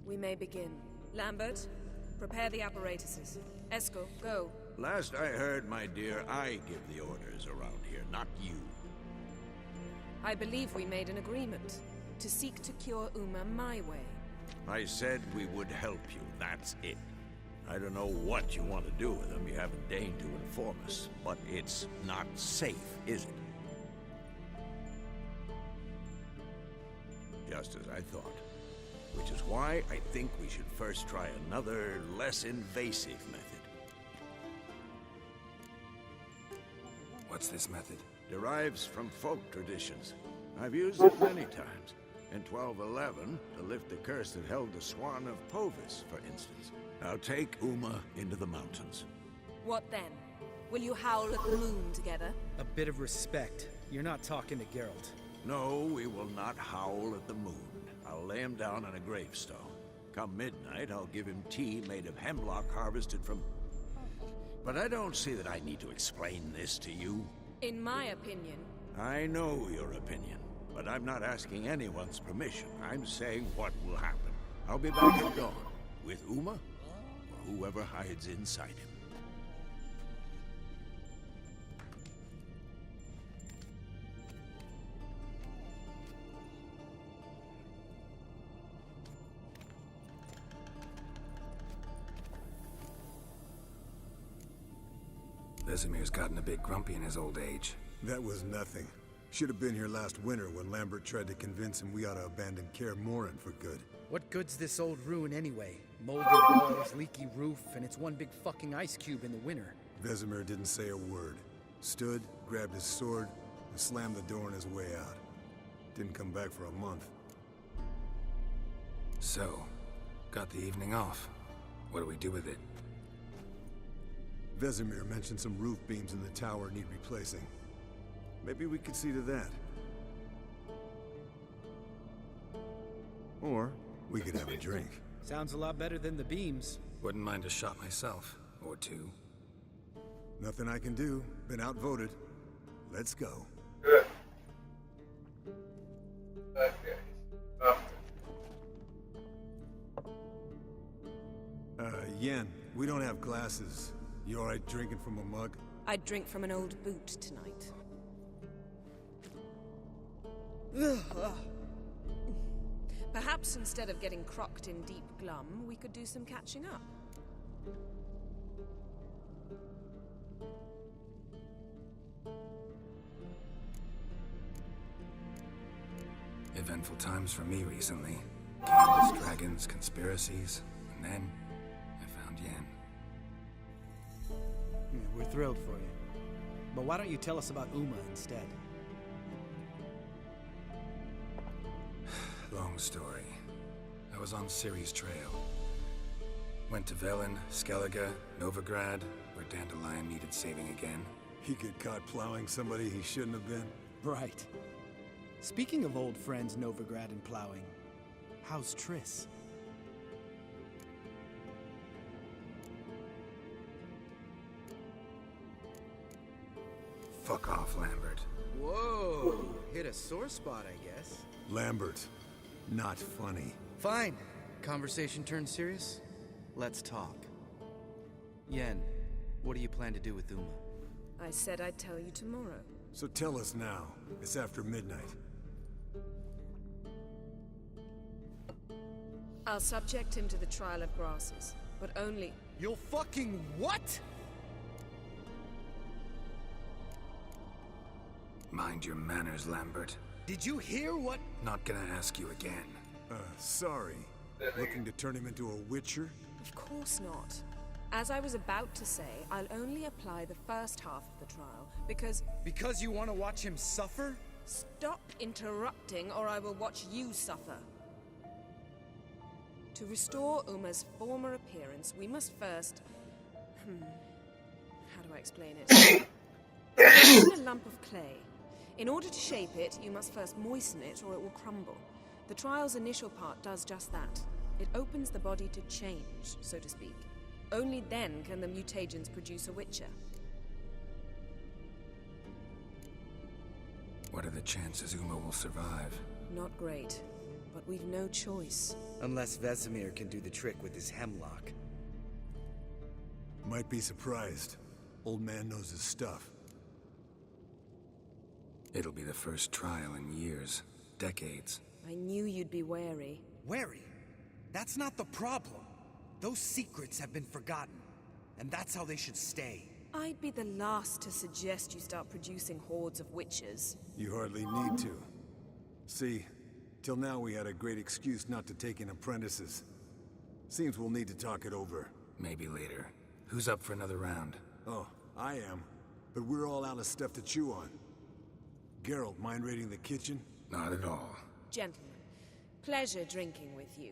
We may begin. Lambert, prepare the apparatuses. Esco, go. Last I heard, my dear, I give the orders around here, not you. I believe we made an agreement to seek to cure Uma my way. I said we would help you, that's it. I don't know what you want to do with them, you haven't deigned to inform us, but it's not safe, is it? Just as I thought. Which is why I think we should first try another, less invasive method. What's this method? Derives from folk traditions. I've used it many times. In 1211, to lift the curse that held the Swan of Povis, for instance. Now take Uma into the mountains. What then? Will you howl at the moon together? A bit of respect. You're not talking to Geralt. No, we will not howl at the moon. I'll lay him down on a gravestone. Come midnight, I'll give him tea made of hemlock harvested from... But I don't see that I need to explain this to you. In my opinion... I know your opinion, but I'm not asking anyone's permission. I'm saying what will happen. I'll be back at dawn, with Uma, or whoever hides inside him. Vesemir's gotten a bit grumpy in his old age. That was nothing. Should have been here last winter when Lambert tried to convince him we ought to abandon Kaer Morhen for good. What good's this old ruin anyway? Molded walls, leaky roof, and it's one big fucking ice cube in the winter. Vesemir didn't say a word. Stood, grabbed his sword, and slammed the door on his way out. Didn't come back for a month. So, got the evening off. What do we do with it? Vesemir mentioned some roof beams in the tower need replacing. Maybe we could see to that. Or we could have a drink. Sounds a lot better than the beams. Wouldn't mind a shot myself. Or two. Nothing I can do. Been outvoted. Let's go. Good. Okay. Yen, we don't have glasses. You alright drinking from a mug? I'd drink from an old boot tonight. Perhaps instead of getting crocked in deep glum, we could do some catching up. Eventful times for me recently. Candles, dragons, conspiracies, and then I found Yen. We're thrilled for you. But why don't you tell us about Uma instead? Long story. I was on Ciri's trail. Went to Velen, Skellige, Novigrad, where Dandelion needed saving again. He get caught plowing somebody he shouldn't have been. Right. Speaking of old friends Novigrad and plowing, how's Triss? Fuck off, Lambert. Whoa, hit a sore spot, I guess. Lambert, not funny. Fine. Conversation turned serious? Let's talk. Yen, what do you plan to do with Uma? I said I'd tell you tomorrow. So tell us now. It's after midnight. I'll subject him to the trial of grasses, but only... You'll fucking what? Mind your manners, Lambert. Did you hear what? Not gonna ask you again. Sorry. Looking to turn him into a witcher? Of course not. As I was about to say, I'll only apply the first half of the trial, because... Because you want to watch him suffer? Stop interrupting, or I will watch you suffer. To restore Uma's former appearance, we must first... how do I explain it? Imagine a lump of clay. In order to shape it, you must first moisten it, or it will crumble. The trial's initial part does just that. It opens the body to change, so to speak. Only then can the mutagens produce a Witcher. What are the chances Uma will survive? Not great, but we've no choice. Unless Vesemir can do the trick with his hemlock. Might be surprised. Old man knows his stuff. It'll be the first trial in years. Decades. I knew you'd be wary. Wary? That's not the problem. Those secrets have been forgotten, and that's how they should stay. I'd be the last to suggest you start producing hordes of witches. You hardly need to. See, till now we had a great excuse not to take in apprentices. Seems we'll need to talk it over. Maybe later. Who's up for another round? Oh, I am. But we're all out of stuff to chew on. Geralt, mind raiding the kitchen? Not at all. Gentlemen, pleasure drinking with you.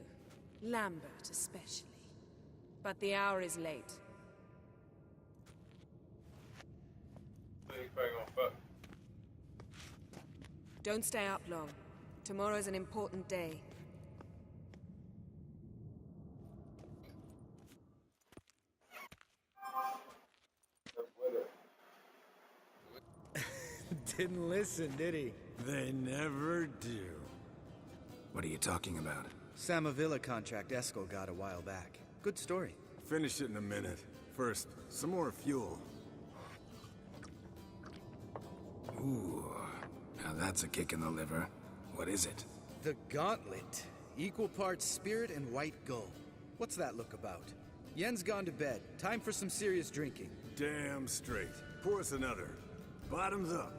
Lambert especially. But the hour is late. Don't stay up long. Tomorrow's an important day. Didn't listen, did he? They never do. What are you talking about? Samavilla contract Eskel got a while back. Good story. Finish it in a minute. First, some more fuel. Ooh, now that's a kick in the liver. What is it? The Gauntlet. Equal parts spirit and white gull. What's that look about? Yen's gone to bed. Time for some serious drinking. Damn straight. Pour us another. Bottoms up.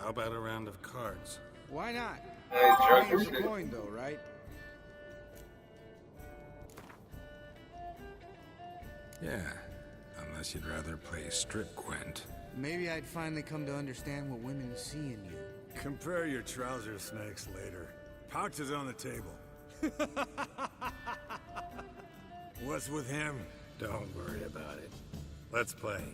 How about a round of cards? Why not? Hey, Change the coin though, right? Yeah, unless you'd rather play strip Gwent. Maybe I'd finally come to understand what women see in you. Compare your trouser snakes later. Pouch is on the table. What's with him? Don't worry about it. Let's play.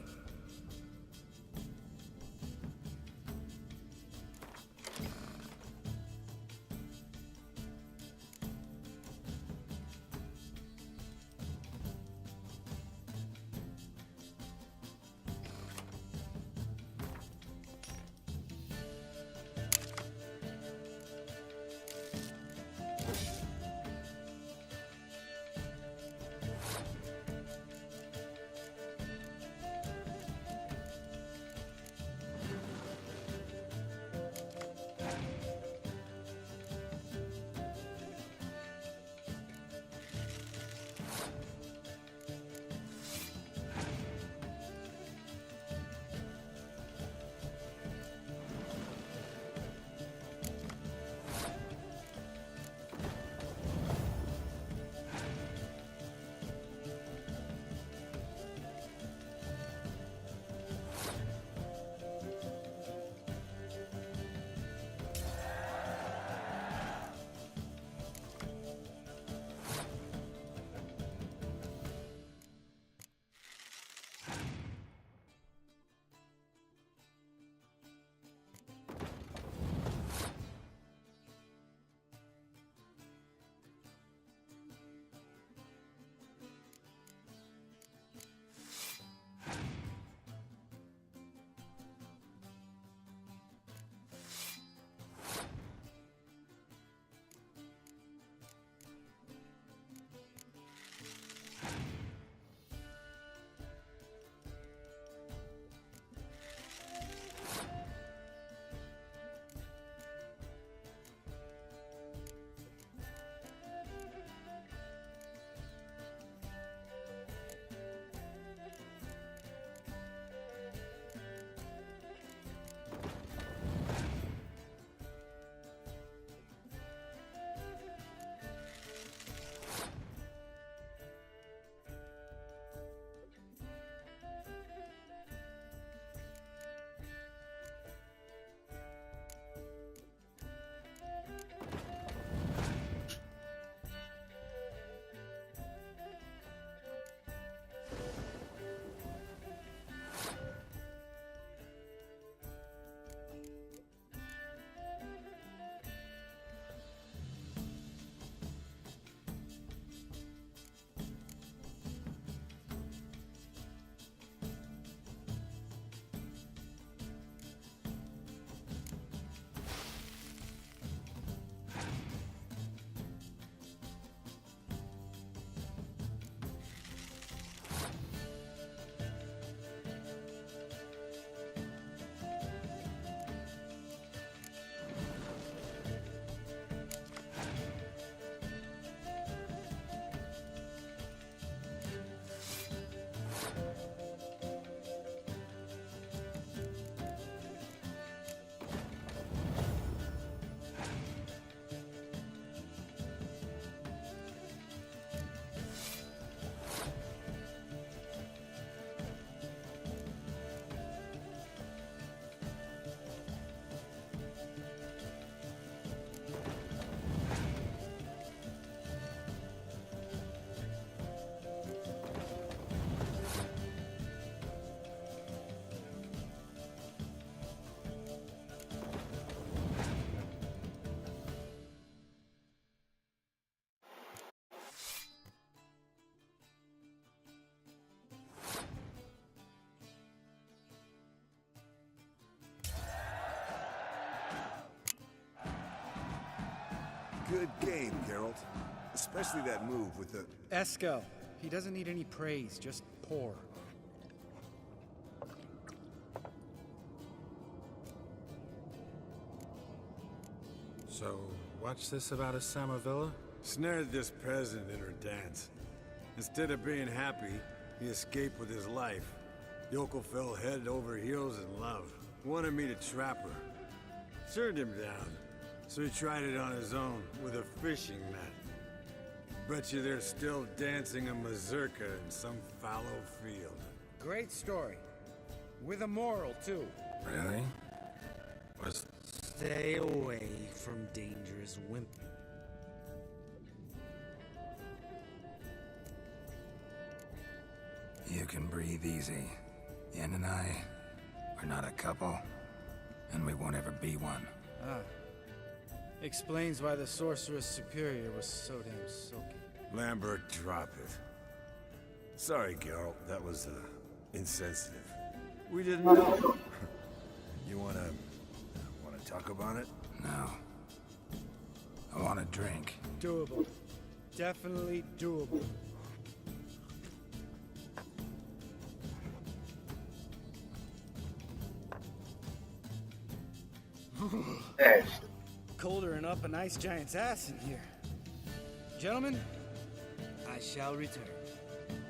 Good game, Geralt. Especially that move with the... Eskel. He doesn't need any praise, just pour. So, what's this about a Samavilla? Snared this peasant in her dance. Instead of being happy, he escaped with his life. Yokel fell head over heels in love. Wanted me to trap her. Turned him down. So he tried it on his own, with a fishing net. Bet you they're still dancing a mazurka in some fallow field. Great story. With a moral, too. Really? Was... Stay away from dangerous women. You can breathe easy. Yen and I are not a couple, and we won't ever be one. Ah. Explains why the Sorceress Superior was so damn soaky. Lambert, drop it. Sorry, Geralt, that was, insensitive. We didn't know. You wanna talk about it? No. I want a drink. Doable. Definitely doable. Colder and up an ice giant's ass in here. Gentlemen, I shall return.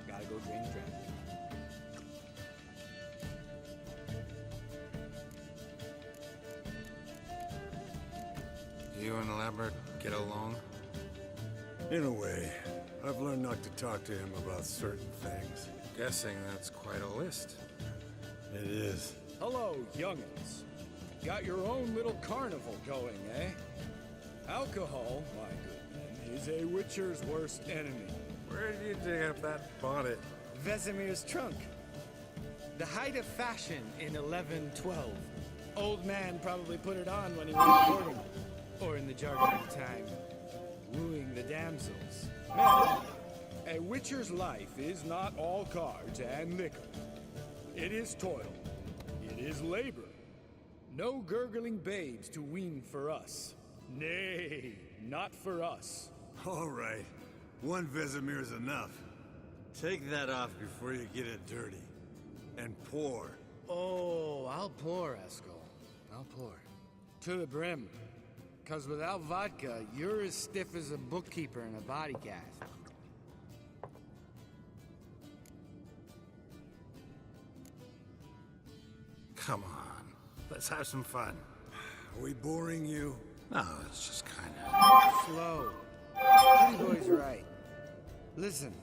Gotta go drain the dragon. You and Lambert get along? In a way. I've learned not to talk to him about certain things. Guessing that's quite a list. It is. Hello, young'uns. Got your own little carnival going, eh? Alcohol, my good man, is a witcher's worst enemy. Where did you dig up that bonnet? Vesemir's trunk. The height of fashion in 1112. Old man probably put it on when he went courting. Or in the jargon of the time, wooing the damsels. Now, a witcher's life is not all cards and liquor. It is toil. It is labor. No gurgling babes to wean for us. Nay, not for us. All right. One Vesemir's enough. Take that off before you get it dirty. And pour. Oh, I'll pour, Eskel. I'll pour. To the brim. 'Cause without vodka, you're as stiff as a bookkeeper in a body cast. Come on. Let's have some fun. Are we boring you? No, it's just kind of... Slow. Pretty boy's right. Listen,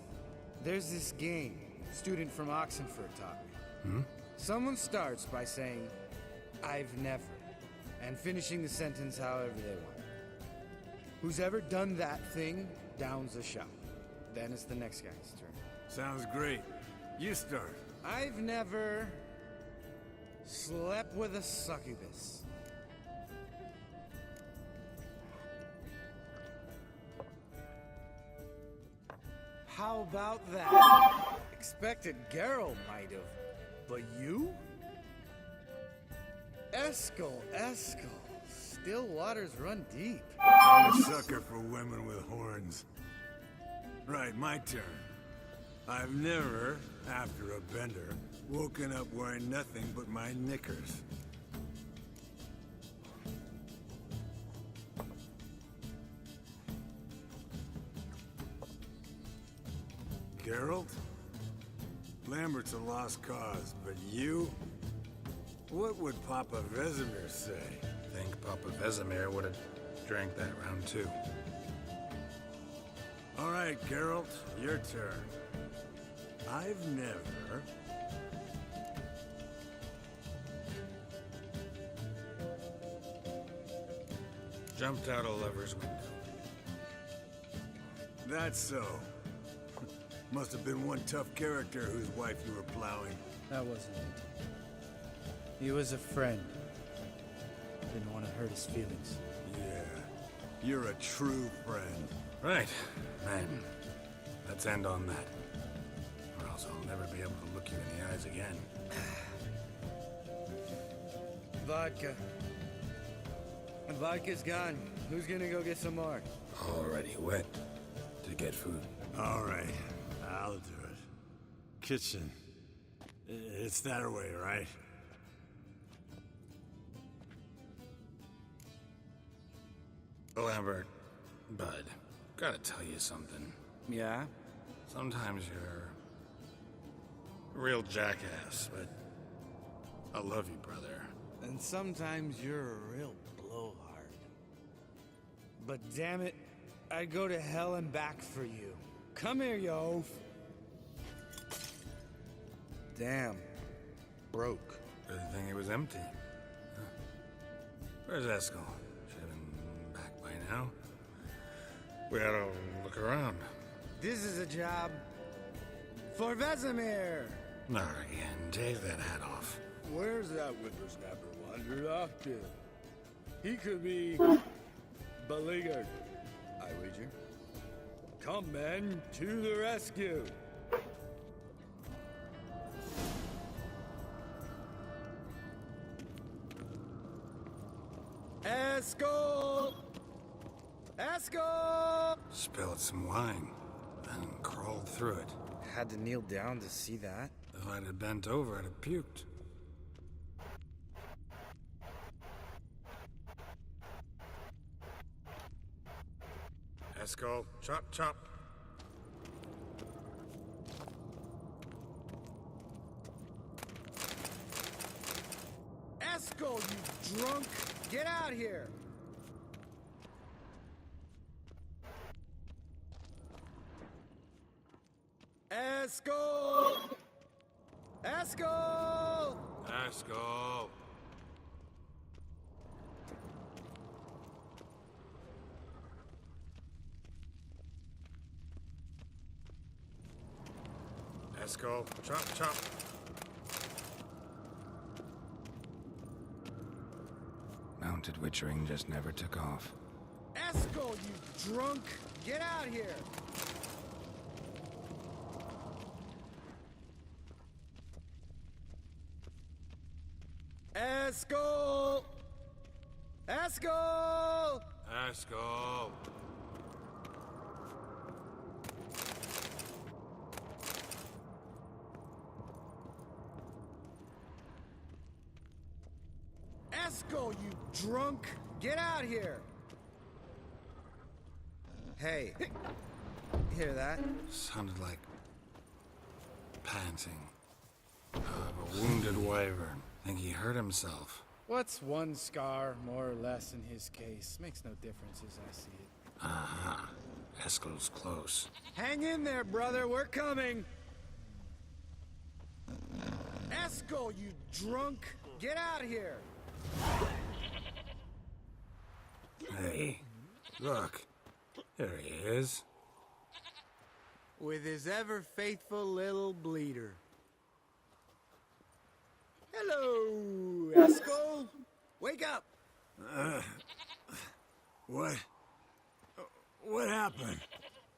there's this game student from Oxenford taught me. Someone starts by saying, I've never, and finishing the sentence however they want. Who's ever done that thing downs a shot. Then it's the next guy's turn. Sounds great. You start. I've never slept with a succubus. How about that? Expected Geralt might have, but you? Eskel. Still waters run deep. I'm a sucker for women with horns. Right, my turn. I've never, after a bender, woken up wearing nothing but my knickers. Geralt? Lambert's a lost cause, but you? What would Papa Vesemir say? I think Papa Vesemir would have drank that round too. All right, Geralt, your turn. I've never... Jumped out a lover's window. That's so. Must have been one tough character whose wife you were plowing. That wasn't it. He was a friend. Didn't want to hurt his feelings. Yeah, you're a true friend. Right, man. Let's end on that. Or else I'll never be able to look you in the eyes again. Vodka. The vodka's gone. Who's gonna go get some more? Already went to get food. All right, I'll do it. Kitchen. It's that way, right? Lambert, bud, gotta tell you something. Yeah? Sometimes you're a real jackass, but I love you, brother. And sometimes you're a real blowhard. But damn it, I'd go to hell and back for you. Come here, you oaf. Damn. Broke. Good thing it was empty. Huh. Where's Eskel? Should have been back by now. We ought to look around. This is a job for Vesemir. Not again. Take that hat off. Where's that whippersnapper wandered off to? He could be beleaguered, I wager. Come, men, to the rescue! Eskel! Eskel! Spilled some wine, then crawled through it. Had to kneel down to see that. If I'd have bent over, I'd have puked. Eskel, chop, chop. Eskel, you drunk! Get out here! Eskel! Eskel! Eskel! Eskel, chop, chop. Mounted witchering just never took off. Eskel, you drunk! Get out here! Eskel! Eskel! Eskel! Eskel, you drunk! Get out here! Hey, hear that? Sounded like panting of a wounded wyvern. Think he hurt himself. What's one scar, more or less, in his case? Makes no difference as I see it. Aha. Eskel's close. Hang in there, brother, we're coming! Eskel, you drunk! Get out of here! Hey, look. There he is. With his ever-faithful little bleeder. Hello, Eskel! Wake up! What happened?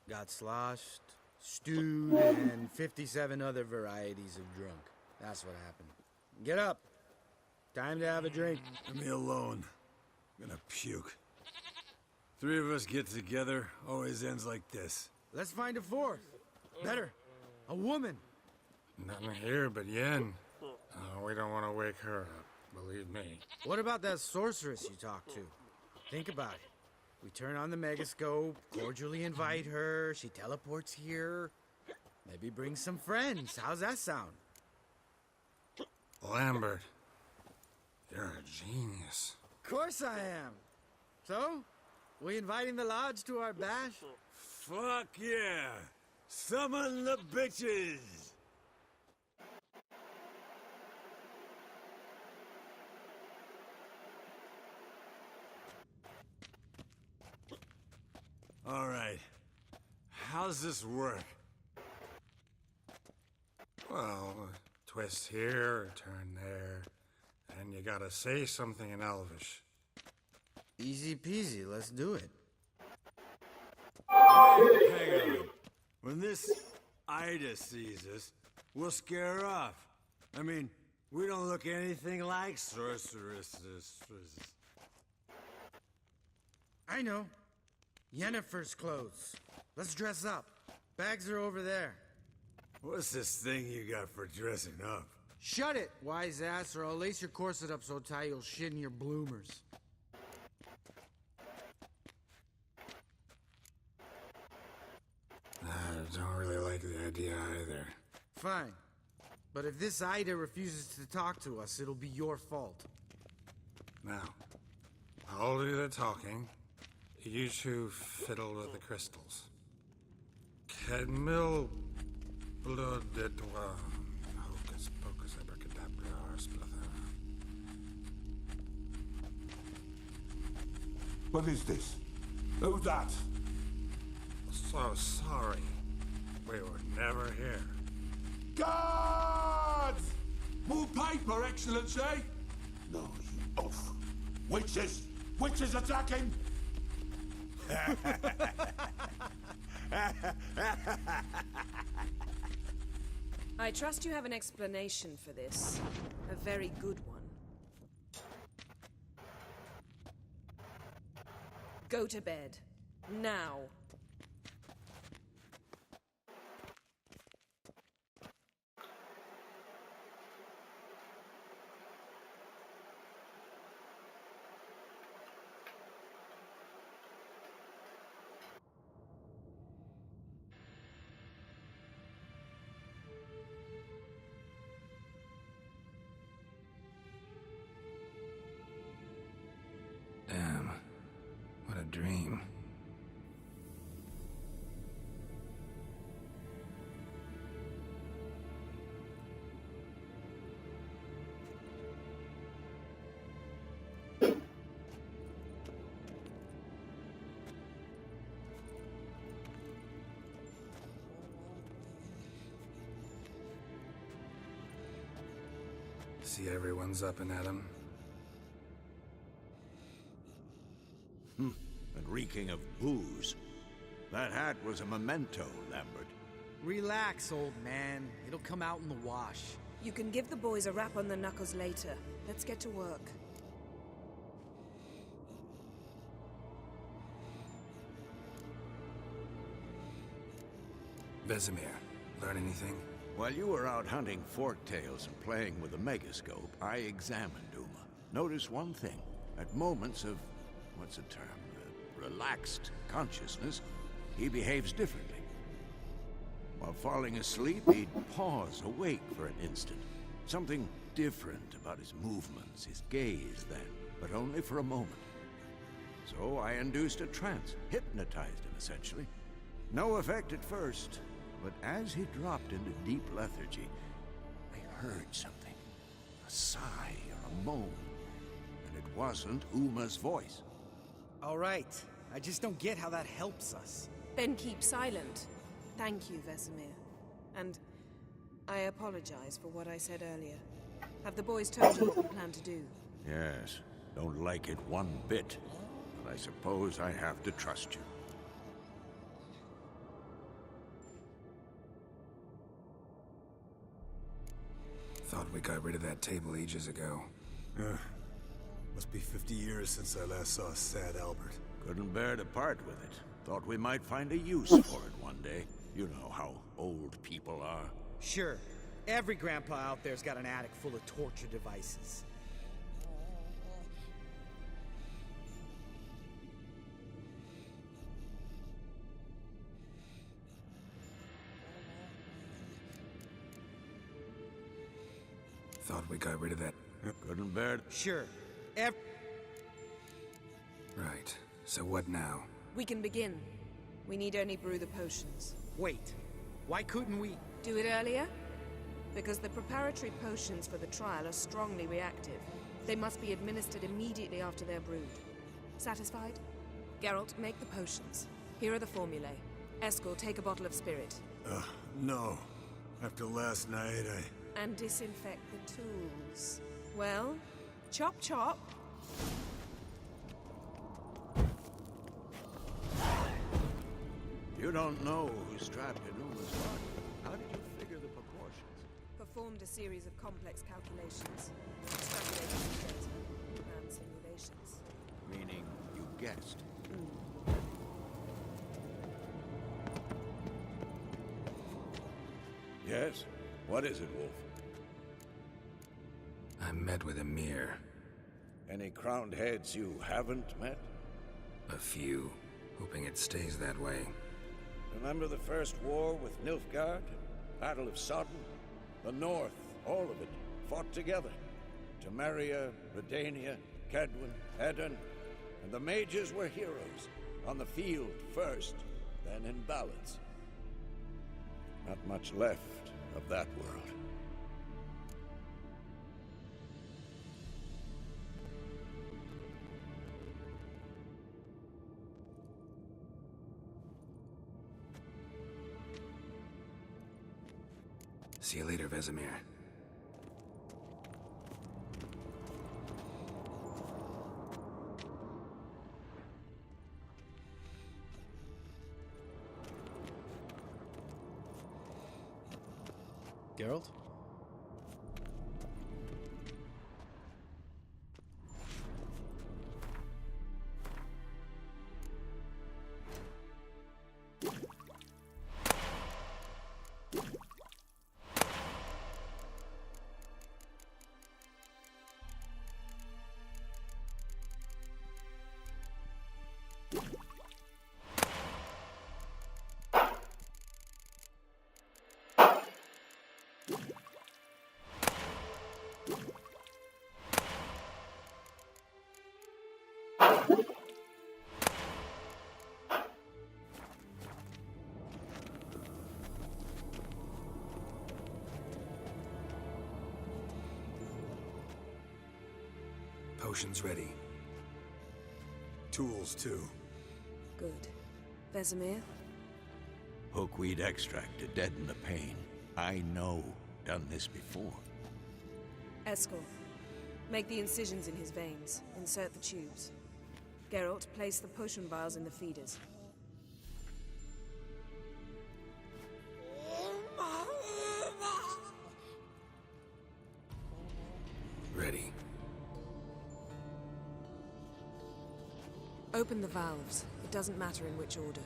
Got sloshed, stewed, and 57 other varieties of drunk. That's what happened. Get up. Time to have a drink. Leave me alone. I'm gonna puke. Three of us get together, always ends like this. Let's find a fourth. Better. A woman. Nothing here but Yen. We don't want to wake her up, believe me. What about that sorceress you talked to? Think about it. We turn on the megascope, cordially invite her, she teleports here. Maybe bring some friends. How's that sound? Lambert, you're a genius. Of course I am. So, we inviting the lodge to our bash? Fuck yeah! Summon the bitches! All right. How's this work? Well, twist here, turn there, and you gotta say something in Elvish. Easy peasy, let's do it. Hang on. When this Ida sees us, we'll scare her off. I mean, we don't look anything like sorceresses. I know. Yennefer's clothes. Let's dress up. Bags are over there. What's this thing you got for dressing up? Shut it, wise ass, or I'll lace your corset up so tight you'll shit in your bloomers. I don't really like the idea either. Fine. But if this Ida refuses to talk to us, it'll be your fault. Now, I'll do the talking. You two fiddle with the crystals. Cadmil blood de toi. Hocus pocus abracadabra splather. What is this? Who's that? So sorry. We were never here. Guards! More paper, Excellency! No, you oaf. Witches! Witches attacking! I trust you have an explanation for this. A very good one. Go to bed. Now. Damn. What a dream. See everyone's up and at 'em. And reeking of booze. That hat was a memento, Lambert. Relax, old man. It'll come out in the wash. You can give the boys a rap on the knuckles later. Let's get to work. Vesemir, learn anything? While you were out hunting forktails and playing with the megascope, I examined Uma. Notice one thing. At moments of, what's the term? Relaxed consciousness, he behaves differently. While falling asleep, he'd pause, awake for an instant. Something different about his movements, his gaze then, but only for a moment. So I induced a trance, hypnotized him essentially. No effect at first, but as he dropped into deep lethargy, I heard something. A sigh or a moan. And it wasn't Uma's voice. All right. I just don't get how that helps us. Then keep silent. Thank you, Vesemir. And I apologize for what I said earlier. Have the boys told you what we plan to do? Yes, don't like it one bit. But I suppose I have to trust you. Thought we got rid of that table ages ago. Must be 50 years since I last saw sad Albert. Couldn't bear to part with it. Thought we might find a use for it one day. You know how old people are. Sure. Every grandpa out there's got an attic full of torture devices. Thought we got rid of that. Couldn't bear to... Sure. Right. So what now? We can begin. We need only brew the potions. Wait. Why couldn't we... Do it earlier? Because the preparatory potions for the trial are strongly reactive. They must be administered immediately after they're brewed. Satisfied? Geralt, make the potions. Here are the formulae. Eskel, take a bottle of spirit. No. After last night, And disinfect the tools. Well, chop chop. You don't know who's strapped in Uma's body. How did you figure the proportions? Performed a series of complex calculations. Extrapolated some data. Ran simulations. Meaning you guessed. Yes? What is it, Wolf? I met with Emir. Any crowned heads you haven't met? A few. Hoping it stays that way. Remember the first war with Nilfgaard? Battle of Sodden? The North, all of it, fought together. Temeria, Redania, Kedwen, Edirn, and the mages were heroes. On the field first, then in ballads. Not much left of that world. See you later, Vesemir. Geralt? Potions ready. Tools, too. Good. Vesemir? Hookweed extract to deaden the pain. I know. Done this before. Eskel, make the incisions in his veins. Insert the tubes. Geralt, place the potion vials in the feeders. Ready. Open the valves. It doesn't matter in which order.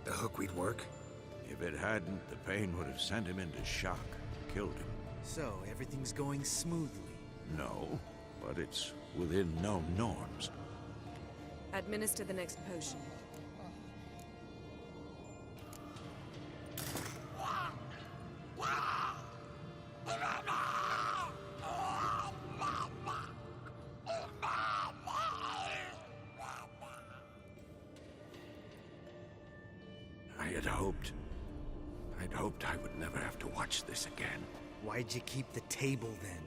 The hookweed work? If it hadn't, the pain would have sent him into shock, killed him. So, everything's going smoothly? No, but it's within known norms. Administer the next potion. I'd hoped I would never have to watch this again. Why'd you keep the table then?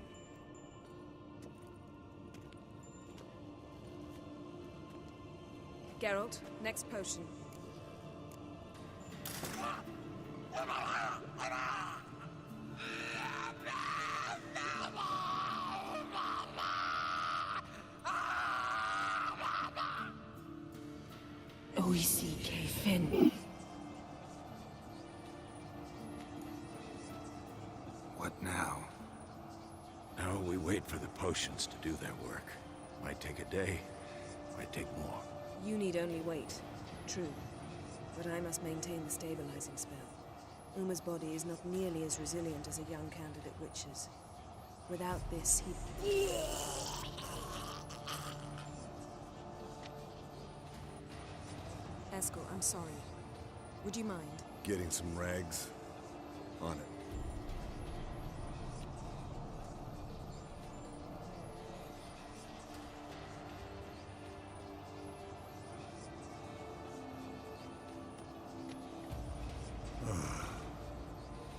Geralt, next potion. O-E-C-K Finn. What now? Now we wait for the potions to do their work. Might take a day, might take more. You need only wait. True. But I must maintain the stabilizing spell. Uma's body is not nearly as resilient as a young candidate witch's. Without this, he... Eskel, I'm sorry. Would you mind? Getting some rags. On it.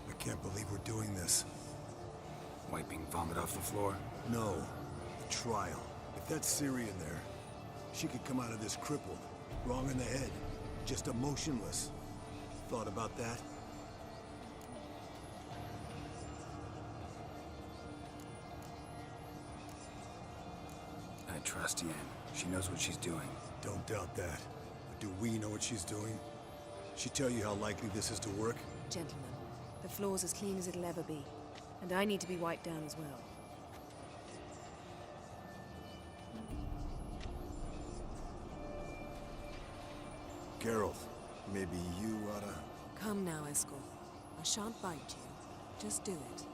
I can't believe we're doing this. Wiping vomit off the floor? No. The trial. If that's Ciri in there, she could come out of this crippled. Wrong in the head. Just emotionless. Thought about that? I trust Yen. She knows what she's doing. Don't doubt that. But do we know what she's doing? She tell you how likely this is to work? Gentlemen, the floor's as clean as it'll ever be. And I need to be wiped down as well. Geralt, maybe you oughta... Come now, Eskel. I shan't bite you. Just do it.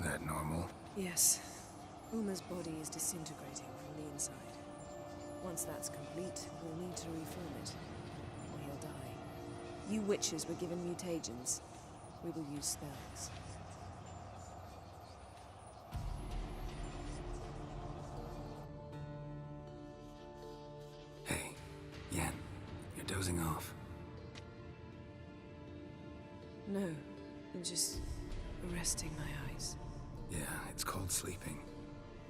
That normal? Yes. Uma's body is disintegrating from the inside. Once that's complete, we'll need to reform it, or he'll die. You witches were given mutagens. We will use spells. Hey, Yen, you're dozing off. No, I'm just resting my eyes. Yeah, it's called sleeping.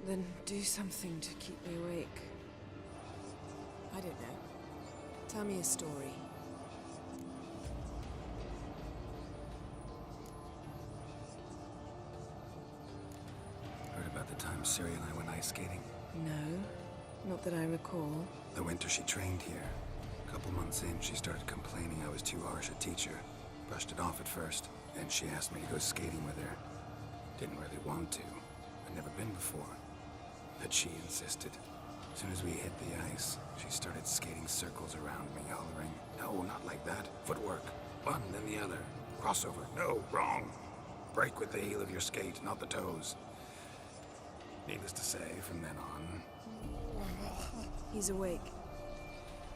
Then do something to keep me awake. I don't know. Tell me a story. Heard about the time Ciri and I went ice skating? No, not that I recall. The winter she trained here. A couple months in, she started complaining I was too harsh a teacher. Brushed it off at first, then she asked me to go skating with her. Didn't really want to. I'd never been before. But she insisted. As soon as we hit the ice, she started skating circles around me, hollering, "No, not like that. Footwork. One, then the other. Crossover. No, wrong. Break with the heel of your skate, not the toes." Needless to say, from then on... He's awake.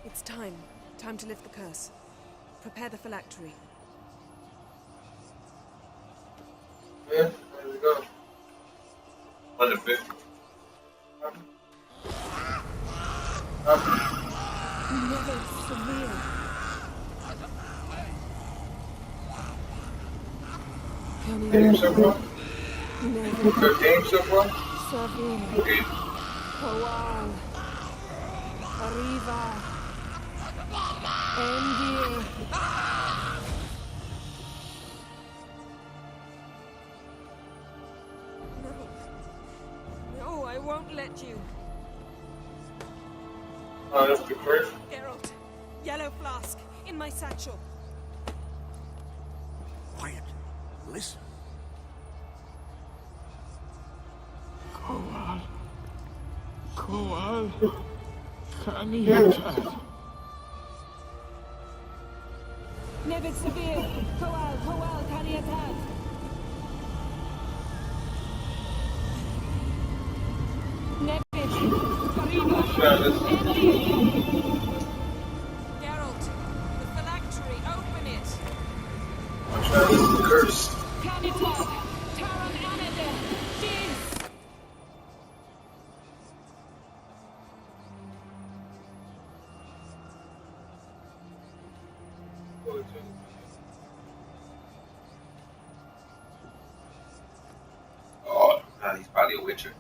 It's time. Time to lift the curse. Prepare the phylactery. Yeah, there we go. On the fifth. Never severe. Game so far? Never Good game so far? severe. Okay. Kowal. Arriva. Endir. No, I won't let you. Oh, that's the first. Geralt, yellow flask in my satchel. Quiet. Listen. Kowal. Kowal. Kaniata. Nevid Severe. Kowal, Kaniatad. Nevid. Arriba. Geralt, the phylactery, open it. I'm trying to lift the curse. Kaniatad. Taran Anade. Diz. Oh, he's probably a witcher.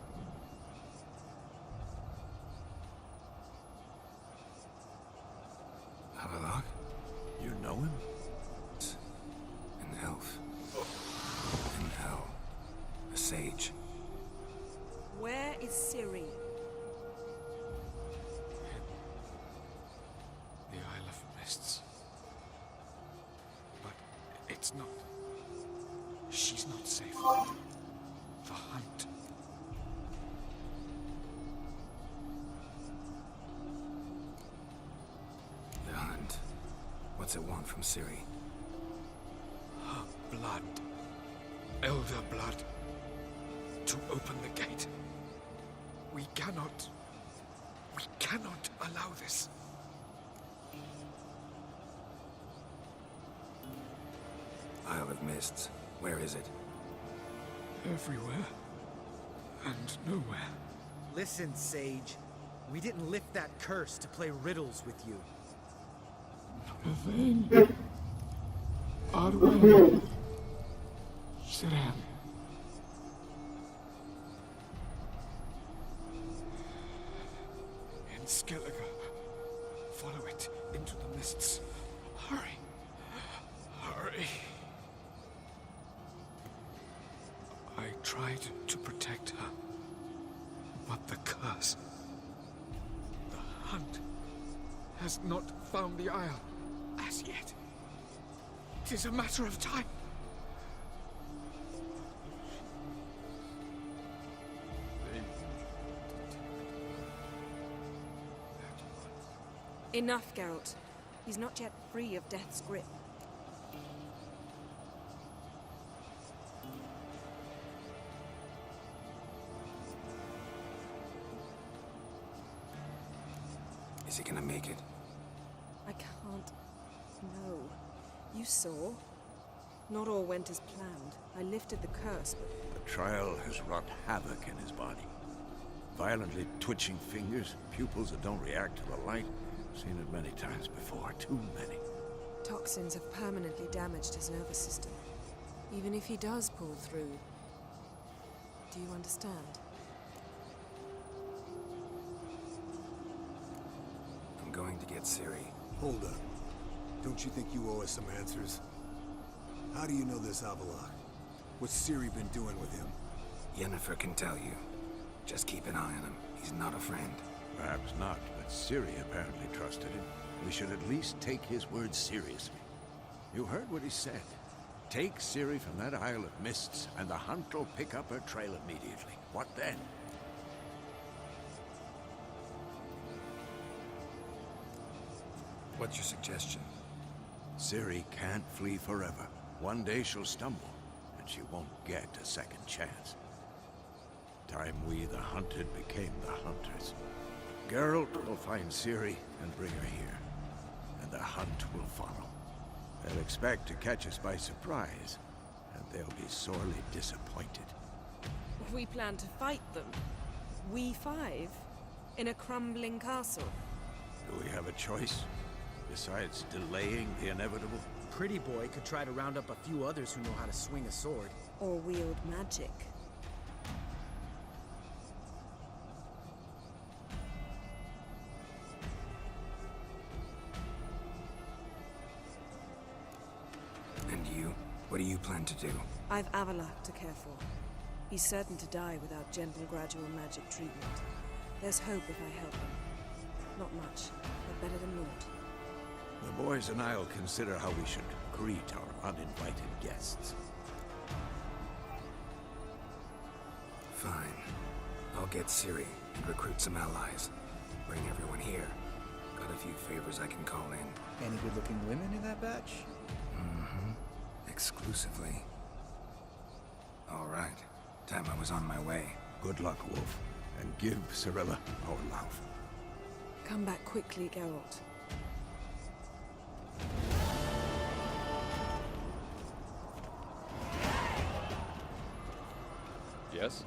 Havelock? You know him? An elf. In hell. A sage. Where is Ciri? The Isle of Mists. But it's not. She's not safe. The hunt. The hunt. What's it want from Ciri? Her blood. Elder blood. To open the gate. We cannot allow this. Isle of Mists. Where is it? Everywhere. And nowhere. Listen, Sage. We didn't lift that curse to play riddles with you. Vain. Arwen. Siren. In Skellige. Follow it into the mists. Hurry. Hurry. I tried to protect her. But the curse. The hunt has not found the Isle as yet. It is a matter of time. Enough, Geralt. He's not yet free of death's grip. Is he gonna make it? I can't. No. You saw. Not all went as planned. I lifted the curse, but... The trial has wrought havoc in his body. Violently twitching fingers, pupils that don't react to the light. Seen it many times before, too many. Toxins have permanently damaged his nervous system. Even if he does pull through... Do you understand? I'm going to get Ciri. Hold up. Don't you think you owe us some answers? How do you know this Avallac'h? What's Ciri been doing with him? Yennefer can tell you. Just keep an eye on him. He's not a friend. Perhaps not, but Ciri apparently trusted him. We should at least take his words seriously. You heard what he said. Take Ciri from that Isle of Mists, and the hunt will pick up her trail immediately. What then? What's your suggestion? Ciri can't flee forever. One day she'll stumble, and she won't get a second chance. Time we, the hunted, became the hunters. Geralt will find Ciri and bring her here, and the hunt will follow. They'll expect to catch us by surprise, and they'll be sorely disappointed. We plan to fight them. We five? In a crumbling castle? Do we have a choice? Besides delaying the inevitable? Pretty Boy could try to round up a few others who know how to swing a sword. Or wield magic. And you? What do you plan to do? I've Avallac'h to care for. He's certain to die without gentle, gradual magic treatment. There's hope if I help him. Not much, but better than naught. The boys and I'll consider how we should greet our uninvited guests. Fine. I'll get Ciri and recruit some allies. Bring everyone here. Got a few favors I can call in. Any good-looking women in that batch? Mm-hmm. Exclusively. All right. Time I was on my way. Good luck, Wolf. And give Cirilla our love. Come back quickly, Geralt. Yes?